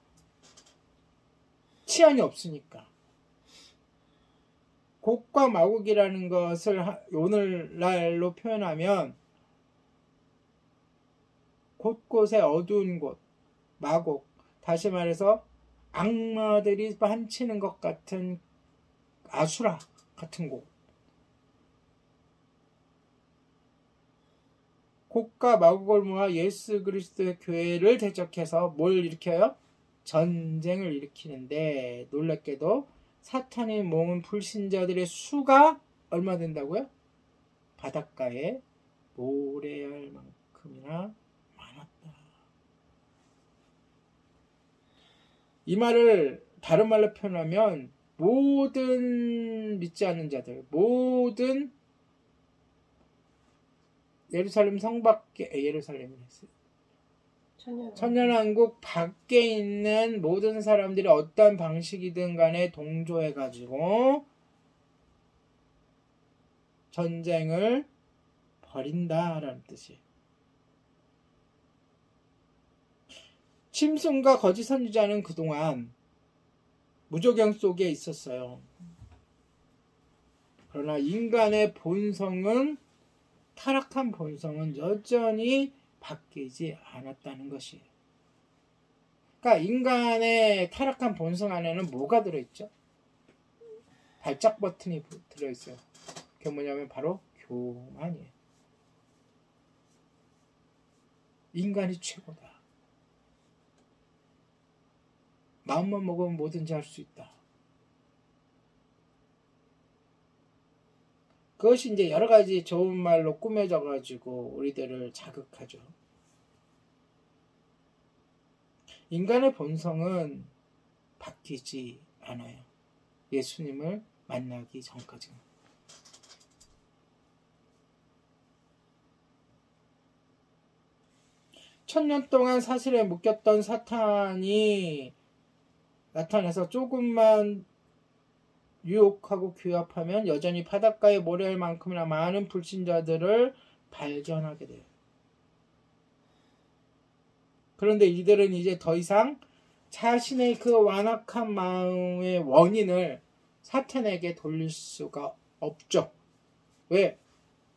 치안이 없으니까. 곡과 마곡이라는 것을 오늘날로 표현하면 곳곳에 어두운 곳, 마곡, 다시 말해서 악마들이 반치는 것 같은 아수라 같은 곳. 곡과 마곡을 모아 예수 그리스도의 교회를 대적해서 뭘 일으켜요? 전쟁을 일으키는데 놀랍게도 사탄이 모은 불신자들의 수가 얼마 된다고요? 바닷가에 모래알만큼이나 많았다. 이 말을 다른 말로 표현하면 모든 믿지 않는 자들, 모든 예루살렘 성 밖에, 예루살렘이었어요. 천년왕국 밖에 있는 모든 사람들이 어떤 방식이든 간에 동조해가지고 전쟁을 벌인다라는 뜻이에요. 짐승과 거짓 선지자는 그동안 무조경 속에 있었어요. 그러나 인간의 본성은, 타락한 본성은 여전히 바뀌지 않았다는 것이에요. 그러니까 인간의 타락한 본성 안에는 뭐가 들어있죠? 발작 버튼이 들어있어요. 그게 뭐냐면 바로 교만이에요. 인간이 최고다. 마음만 먹으면 뭐든지 할 수 있다. 그것이 이제 여러 가지 좋은 말로 꾸며져 가지고 우리들을 자극하죠. 인간의 본성은 바뀌지 않아요. 예수님을 만나기 전까지는. 천년 동안 사슬에 묶였던 사탄이 나타나서 조금만 유혹하고 규합하면 여전히 바닷가의 모래만큼이나 많은 불신자들을 발견하게 돼요. 그런데 이들은 이제 더 이상 자신의 그 완악한 마음의 원인을 사탄에게 돌릴 수가 없죠. 왜?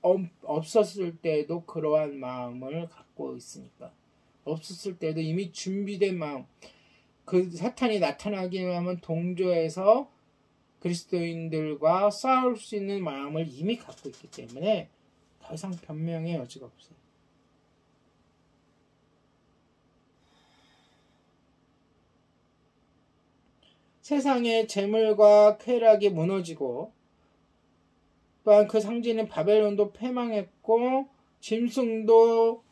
없었을 때도 그러한 마음을 갖고 있으니까. 없었을 때도 이미 준비된 마음, 그 사탄이 나타나기만 하면 동조해서 그리스도인들과 싸울 수 있는 마음을 이미 갖고 있기 때문에 더 이상 변명의 여지가 없어요. 세상의 재물과 쾌락이 무너지고 또한 그 상징인 바벨론도 패망했고 짐승도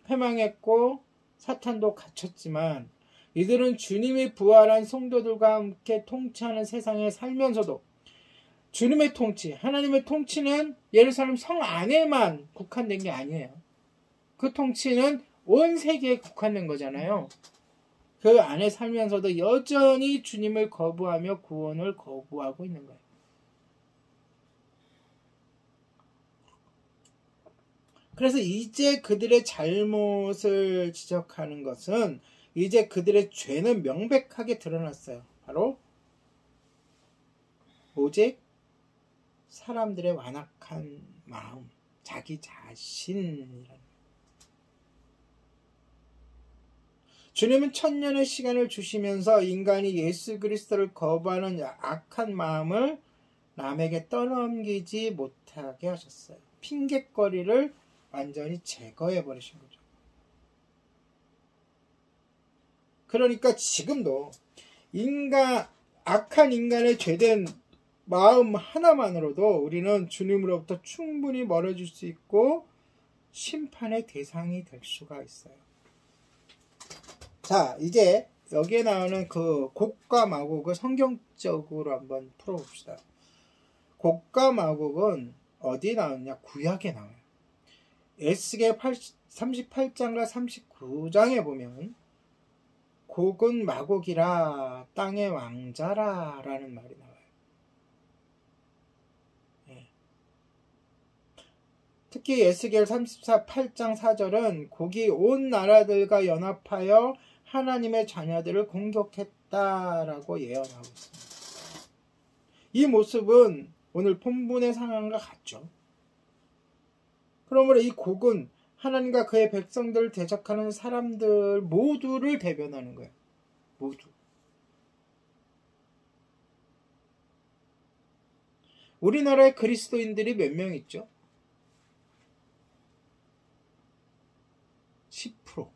패망했고 사탄도 갇혔지만 이들은 주님이 부활한 성도들과 함께 통치하는 세상에 살면서도 주님의 통치, 하나님의 통치는 예루살렘 성 안에만 국한된 게 아니에요. 그 통치는 온 세계에 국한된 거잖아요. 그 안에 살면서도 여전히 주님을 거부하며 구원을 거부하고 있는 거예요. 그래서 이제 그들의 잘못을 지적하는 것은 이제 그들의 죄는 명백하게 드러났어요. 바로 오직 사람들의 완악한 마음, 자기 자신이라는. 주님은 천년의 시간을 주시면서 인간이 예수 그리스도를 거부하는 악한 마음을 남에게 떠넘기지 못하게 하셨어요. 핑곗거리를 완전히 제거해 버리신 거죠. 그러니까 지금도 악한 인간의 죄된 마음 하나만으로도 우리는 주님으로부터 충분히 멀어질 수 있고 심판의 대상이 될 수가 있어요. 자, 이제 여기에 나오는 그 곡과 마곡을 성경적으로 한번 풀어봅시다. 곡과 마곡은 어디에 나오느냐? 구약에 나와요. 에스겔 38장과 39장에 보면 곡은 마곡이라 땅의 왕자라 라는 말이 나와요. 예. 특히 에스겔 38장 4절은 곡이 온 나라들과 연합하여 하나님의 자녀들을 공격했다라고 예언하고 있습니다. 이 모습은 오늘 본문의 상황과 같죠. 그러므로 이 곡은 하나님과 그의 백성들을 대적하는 사람들 모두를 대변하는 거예요. 모두. 우리나라에 그리스도인들이 몇 명 있죠? 10%.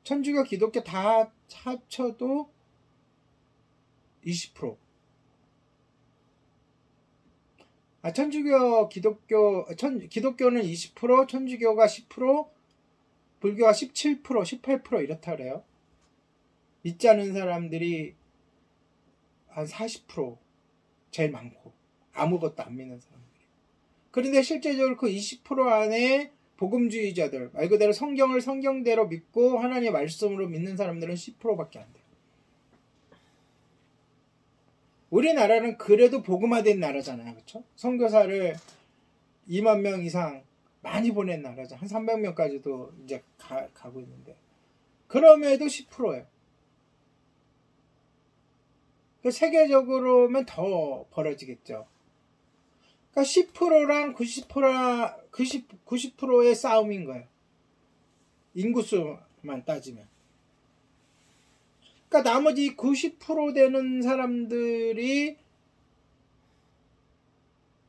천주교, 기독교 다 합쳐도 20%. 천주교, 기독교는 20%, 천주교가 10%, 불교가 17%, 18% 이렇다 그래요. 믿지 않는 사람들이 한 40% 제일 많고 아무것도 안 믿는 사람들이. 그런데 실제적으로 그 20% 안에 복음주의자들, 말 그대로 성경을 성경대로 믿고 하나님의 말씀으로 믿는 사람들은 10%밖에 안 돼요. 우리나라는 그래도 복음화된 나라잖아요. 그렇죠? 선교사를 2만 명 이상 많이 보낸 나라죠. 한 300명까지도 이제 가고 있는데. 그럼에도 10%예요. 세계적으로면 더 벌어지겠죠. 그러니까 10%랑 90%의 싸움인 거예요. 인구수만 따지면. 그러니까 나머지 90% 되는 사람들이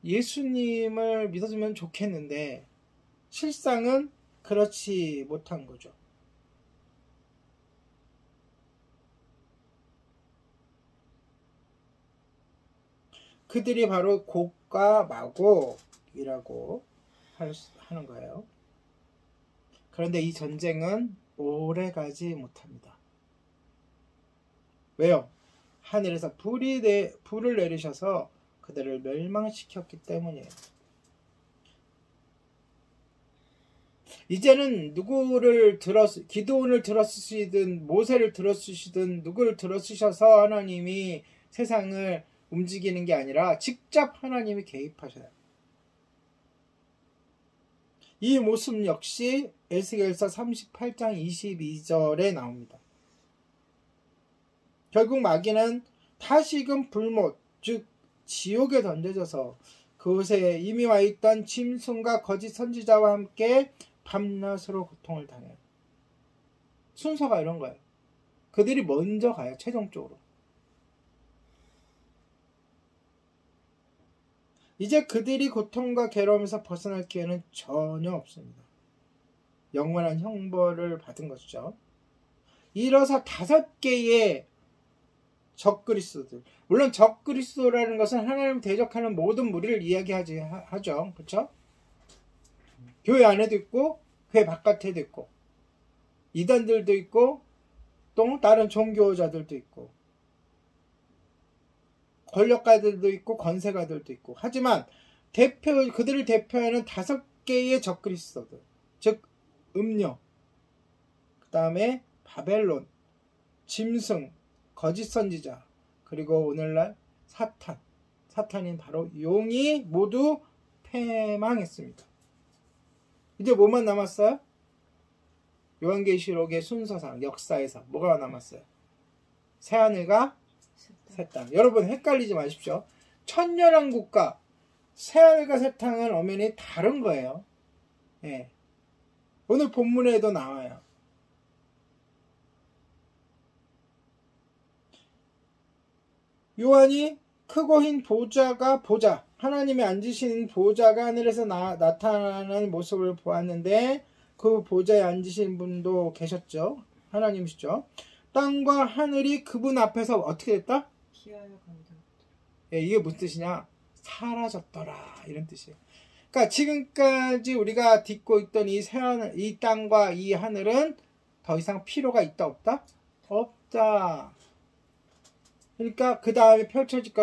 예수님을 믿어주면 좋겠는데 실상은 그렇지 못한 거죠. 그들이 바로 곡과 마곡이라고 하는 거예요. 그런데 이 전쟁은 오래 가지 못합니다. 왜요? 하늘에서 불을 내리셔서 그들을 멸망시켰기 때문이에요. 이제는 기드온을 들어쓰시든 모세를 들어쓰시든 누구를 들어쓰셔서 하나님이 세상을 움직이는 게 아니라 직접 하나님이 개입하셔요. 이 모습 역시 에스겔서 38장 22절에 나옵니다. 결국 마귀는 다시금 불못, 즉 지옥에 던져져서 그곳에 이미 와 있던 짐승과 거짓 선지자와 함께 밤낮으로 고통을 당해요. 순서가 이런 거예요. 그들이 먼저 가요. 최종적으로. 이제 그들이 고통과 괴로움에서 벗어날 기회는 전혀 없습니다. 영원한 형벌을 받은 것이죠. 이로써 5개의 적그리스도들. 물론 적그리스도라는 것은 하나님을 대적하는 모든 무리를 이야기하죠. 그렇죠? 교회 안에도 있고 교회 바깥에도 있고 이단들도 있고 또 다른 종교자들도 있고 권력가들도 있고 권세가들도 있고. 하지만 그들을 대표하는 5개의 적그리스도들, 즉 음료, 그 다음에 바벨론, 짐승, 거짓 선지자, 그리고 오늘날 사탄인 바로 용이 모두 패망했습니다. 이제 뭐만 남았어요? 요한계시록의 순서상 역사에서 뭐가 남았어요? 새하늘과 새 땅. 여러분 헷갈리지 마십시오. 천년왕국과 새하늘과 새 땅은 엄연히 다른 거예요. 예. 오늘 본문에도 나와요. 요한이 크고 흰 보자, 하나님이 앉으신 보자가 하늘에서 나타나는 모습을 보았는데 그 보좌에 앉으신 분도 계셨죠. 하나님이시죠. 땅과 하늘이 그분 앞에서 어떻게 됐다? 피하여 간다. 예, 이게 무슨 뜻이냐? 사라졌더라, 이런 뜻이에요. 그러니까 지금까지 우리가 딛고 있던 이 땅과 이 하늘은 더 이상 필요가 있다 없다? 없다. 그러니까 그 다음에 펼쳐질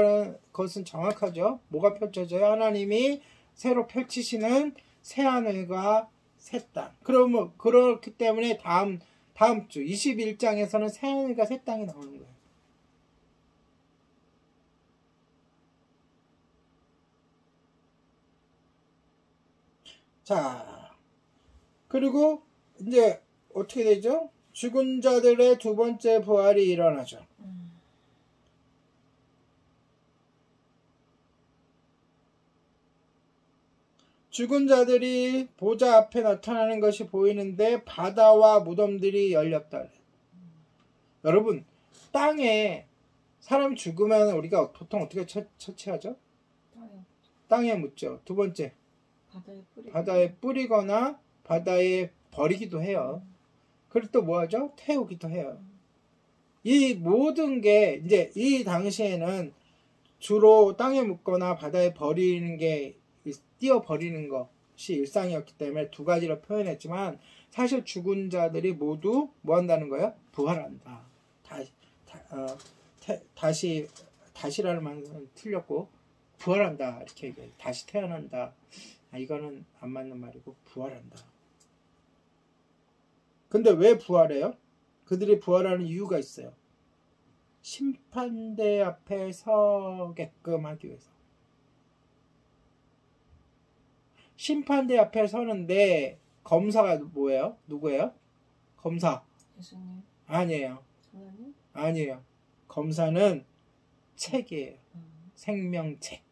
것은 정확하죠. 뭐가 펼쳐져요? 하나님이 새로 펼치시는 새하늘과 새 땅. 그렇기 때문에 다음 주 21장에서는 새하늘과 새 땅이 나오는 거예요. 자, 그리고 이제 어떻게 되죠? 죽은 자들의 두 번째 부활이 일어나죠. 죽은 자들이 보좌 앞에 나타나는 것이 보이는데 바다와 무덤들이 열렸다. 여러분, 땅에 사람 죽으면 우리가 보통 어떻게 처치하죠? 땅에 묻죠. 두 번째, 바다에 뿌리거나 바다에 버리기도 해요. 그리고 또 뭐 하죠? 태우기도 해요. 이 모든 게 이제 이 당시에는 주로 땅에 묻거나 바다에 버리는 게 띄어버리는 것이 일상이었기 때문에 두 가지로 표현했지만 사실 죽은 자들이 모두 뭐 한다는 거예요? 부활한다. 다시라는 말은 틀렸고 부활한다 이렇게 얘기해요. 다시 태어난다. 이거는 안 맞는 말이고 부활한다. 근데 왜 부활해요? 그들이 부활하는 이유가 있어요. 심판대 앞에 서게끔 하기 위해서. 심판대 앞에 서는데 검사가 뭐예요? 누구예요? 검사. 예수님. 아니에요. 하나님? 아니에요. 검사는 책이에요. 생명책.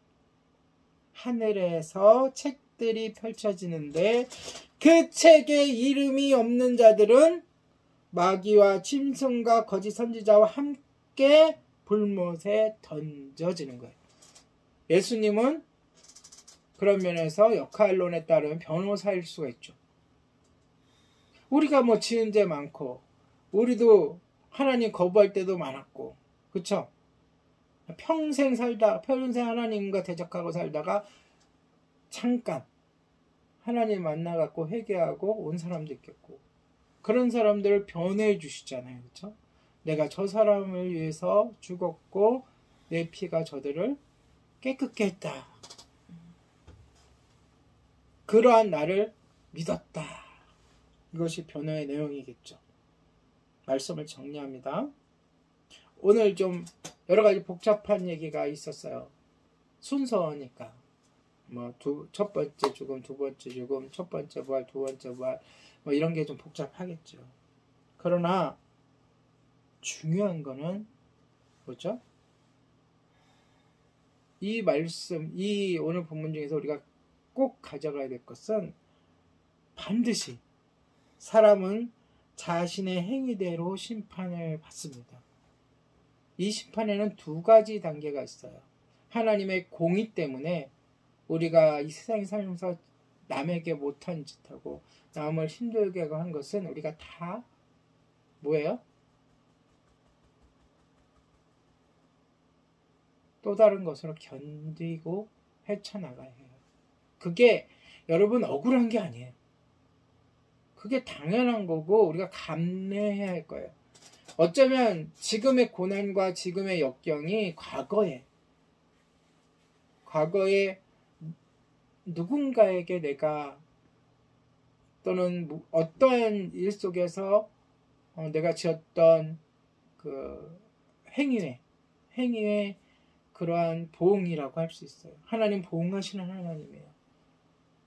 하늘에서 책들이 펼쳐지는데 그 책에 이름이 없는 자들은 마귀와 짐승과 거짓 선지자와 함께 불못에 던져지는 거예요. 예수님은 그런 면에서 역할론에 따르면 변호사일 수가 있죠. 우리가 뭐 지은 죄 많고 우리도 하나님 거부할 때도 많았고 그쵸? 평생 하나님과 대적하고 살다가 잠깐 하나님 만나갖고 회개하고 온 사람도 있겠고 그런 사람들을 변호해 주시잖아요. 그쵸? 내가 저 사람을 위해서 죽었고 내 피가 저들을 깨끗게 했다. 그러한 나를 믿었다. 이것이 변호의 내용이겠죠. 말씀을 정리합니다. 오늘 좀 여러 가지 복잡한 얘기가 있었어요. 순서니까. 첫 번째 죽음, 두 번째 죽음, 첫 번째 부활, 두 번째 부활, 이런 게 좀 복잡하겠죠. 그러나 중요한 거는 뭐죠? 이 말씀, 이 오늘 본문 중에서 우리가 꼭 가져가야 될 것은 반드시 사람은 자신의 행위대로 심판을 받습니다. 이 심판에는 두 가지 단계가 있어요. 하나님의 공의 때문에 우리가 이 세상에 살면서 남에게 못한 짓하고 남을 힘들게 한 것은 우리가 다 뭐예요? 또 다른 것으로 견디고 헤쳐나가야 해요. 그게 여러분 억울한 게 아니에요. 그게 당연한 거고 우리가 감내해야 할 거예요. 어쩌면 지금의 고난과 지금의 역경이 과거에 누군가에게 내가 또는 어떠한 일 속에서 내가 지었던 그 행위의 그러한 보응이라고 할 수 있어요. 하나님 보응하시는 하나님이에요.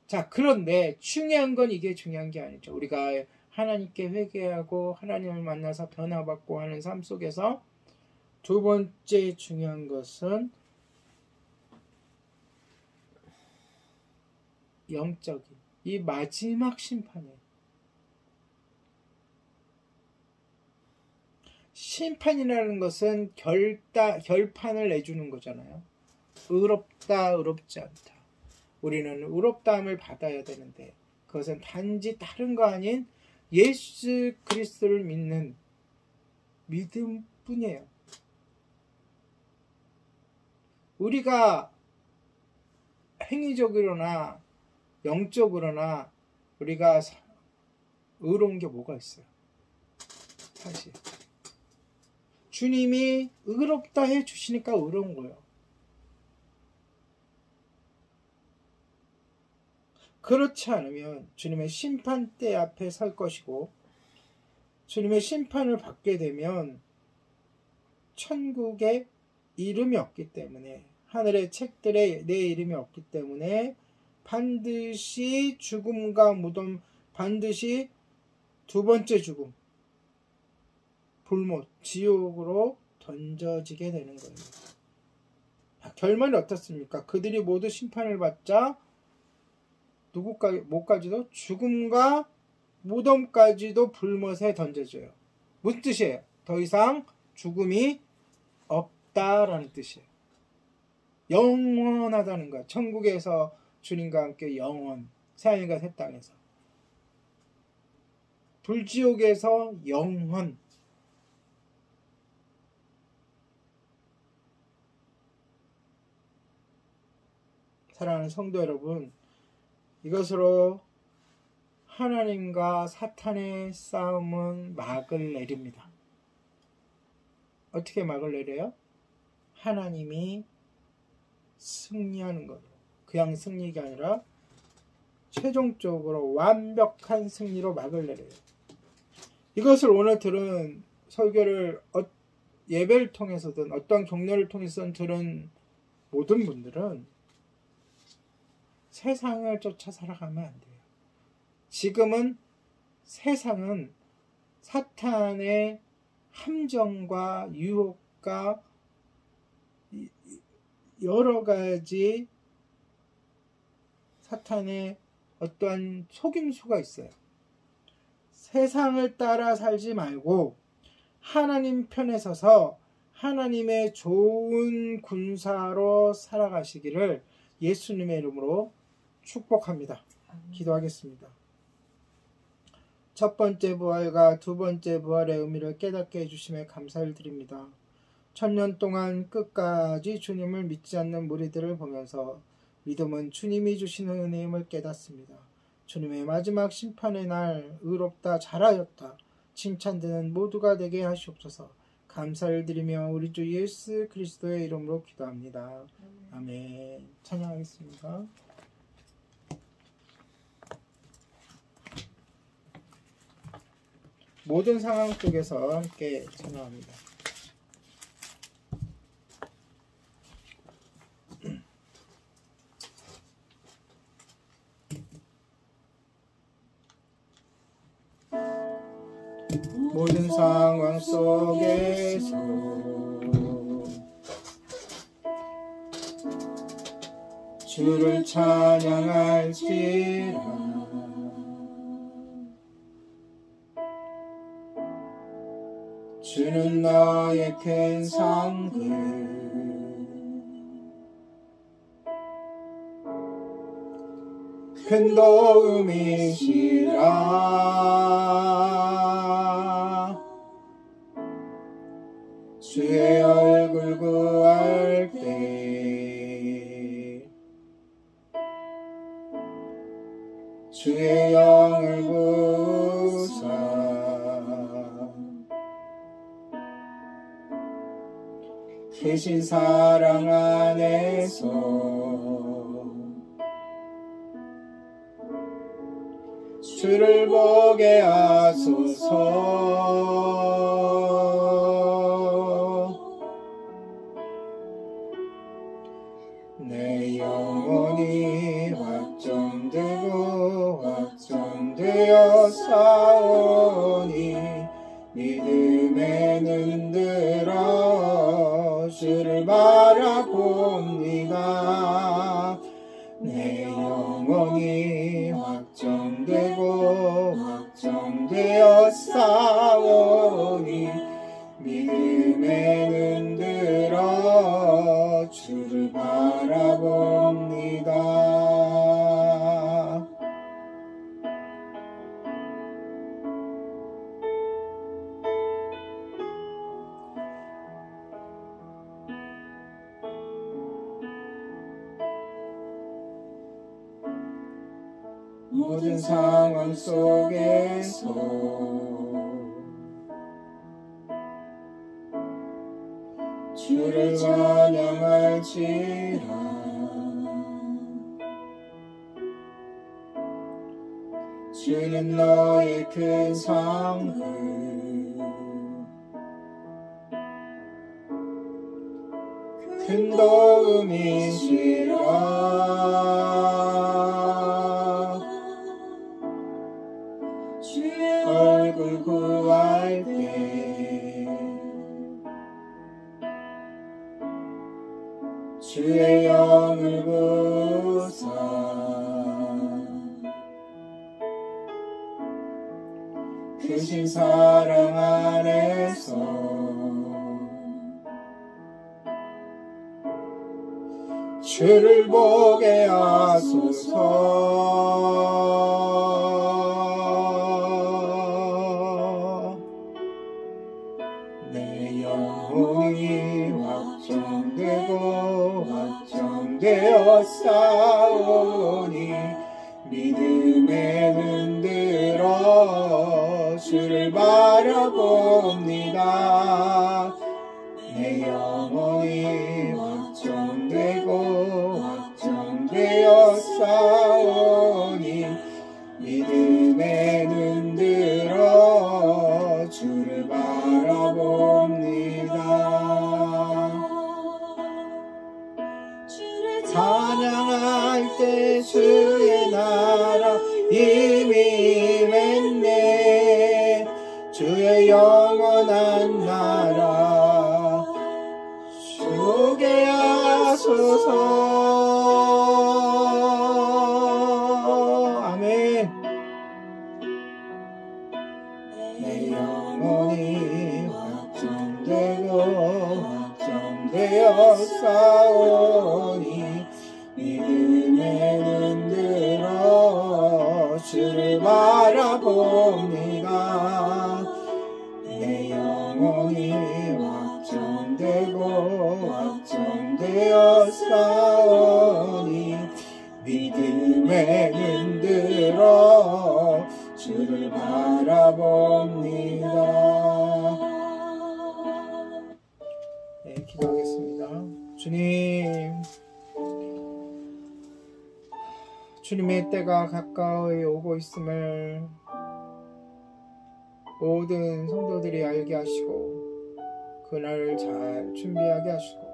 자, 그런데 중요한 건 이게 중요한 게 아니죠. 우리가 하나님께 회개하고 하나님을 만나서 변화받고 하는 삶 속에서 두 번째 중요한 것은 영적인 이 마지막 심판이에요. 심판이라는 것은 결판을 내주는 거잖아요. 의롭다, 의롭지 않다. 우리는 의롭다함을 받아야 되는데 그것은 단지 다른 거 아닌 예수 그리스도를 믿는 믿음뿐이에요. 우리가 행위적으로나 영적으로나 우리가 의로운 게 뭐가 있어요? 사실 주님이 의롭다 해주시니까 의로운 거예요. 그렇지 않으면 주님의 심판대 앞에 설 것이고 주님의 심판을 받게 되면 천국에 이름이 없기 때문에 하늘의 책들에 내 이름이 없기 때문에 반드시 죽음과 무덤, 반드시 두 번째 죽음, 불못, 지옥으로 던져지게 되는 거예요. 결말이 어떻습니까? 그들이 모두 심판을 받자 뭐까지도 죽음과 무덤까지도 불못에 던져져요. 무슨 뜻이에요? 더 이상 죽음이 없다라는 뜻이에요. 영원하다는 거야. 천국에서 주님과 함께 영원, 새하늘과 새 땅에서. 불지옥에서 영원. 사랑하는 성도 여러분, 이것으로 하나님과 사탄의 싸움은 막을 내립니다. 어떻게 막을 내려요? 하나님이 승리하는 것. 그냥 승리가 아니라 최종적으로 완벽한 승리로 막을 내려요. 이것을 오늘 들은 설교를 예배를 통해서든 어떤 격려를 통해서든 들은 모든 분들은 세상을 쫓아 살아가면 안 돼요. 지금은 세상은 사탄의 함정과 유혹과 여러 가지 사탄의 어떠한 속임수가 있어요. 세상을 따라 살지 말고 하나님 편에 서서 하나님의 좋은 군사로 살아가시기를 예수님의 이름으로 축복합니다. 기도하겠습니다. 첫 번째 부활과 두 번째 부활의 의미를 깨닫게 해주심에 감사를 드립니다. 1000년 동안 끝까지 주님을 믿지 않는 무리들을 보면서 믿음은 주님이 주시는 은혜임을 깨닫습니다. 주님의 마지막 심판의 날 의롭다 잘하였다 칭찬되는 모두가 되게 하시옵소서. 감사를 드리며 우리 주 예수 그리스도의 이름으로 기도합니다. 아멘. 찬양하겠습니다. 모든 상황 속에서 함께 찬양합니다. 모든 상황 속에서 주를 찬양할지라. 주는 너의 큰 상급 큰 도움이시라. 주의 얼굴 구할 때 주의 영을 부사 크신 사랑 안에서 주를 보게 하소서. 내 영혼이 확정되어 싸우니 믿음에 눈들어 주를 바라봅니다. 내 영혼이 확정되어 싸우니 믿음에 눈들어 주를 바라봅니다. 모든 상황 속에서 주를 찬양할지라. 주는 너의 큰 상급 큰 도움이시라. 주의 얼굴 구할 때 주의 영을 부사 크신 사랑 안에서 주를 보게 하소서. 내 영혼이 확정되어 싸우니 믿음에 눈들어 주를 바라봅니다. 내 영혼이 확정되고 확정되어 싸우니 믿음에 눈들어 주를 바라봅니다. 찬양할 때 주의 나라 이미 맺네. 주의 영원한 나라 주게 하소서. 아멘. 내 영혼이 확정되고 확정되어 싸우니 믿음에 눈들어 주를 바라봅니다. 내 영혼이 확정되고 확정되어 싸우니 믿음에 눈들어 주를 바라봅니다. 네, 기도하겠습니다. 주님의 때가 가까이 오고 있음을 모든 성도들이 알게 하시고 그날을 잘 준비하게 하시고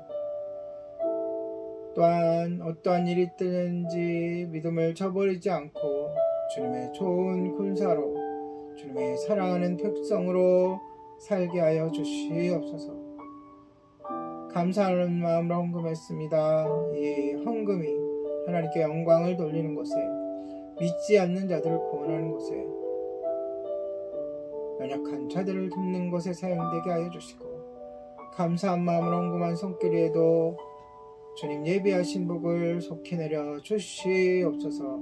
또한 어떠한 일이 있든지 믿음을 저버리지 않고 주님의 좋은 군사로 주님의 사랑하는 백성으로 살게 하여 주시옵소서. 감사하는 마음으로 헌금했습니다. 이 헌금이 하나님께 영광을 돌리는 곳에 믿지 않는 자들을 구원하는 곳에 연약한 자들을 돕는 곳에 사용되게 하여 주시고 감사한 마음으로 헌금한 손길에도 주님 예비하신 복을 속히 내려 주시옵소서.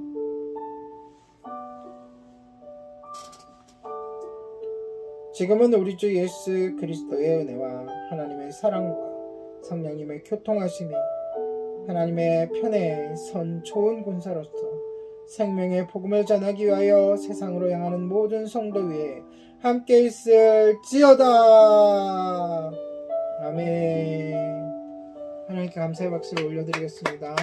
지금은 우리 주 예수 그리스도의 은혜와 하나님의 사랑과 성령님의 교통하심이 하나님의 편에 선 좋은 군사로서 생명의 복음을 전하기 위하여 세상으로 향하는 모든 성도 위에 함께 있을지어다. 아멘. 하나님께 감사의 박수를 올려드리겠습니다.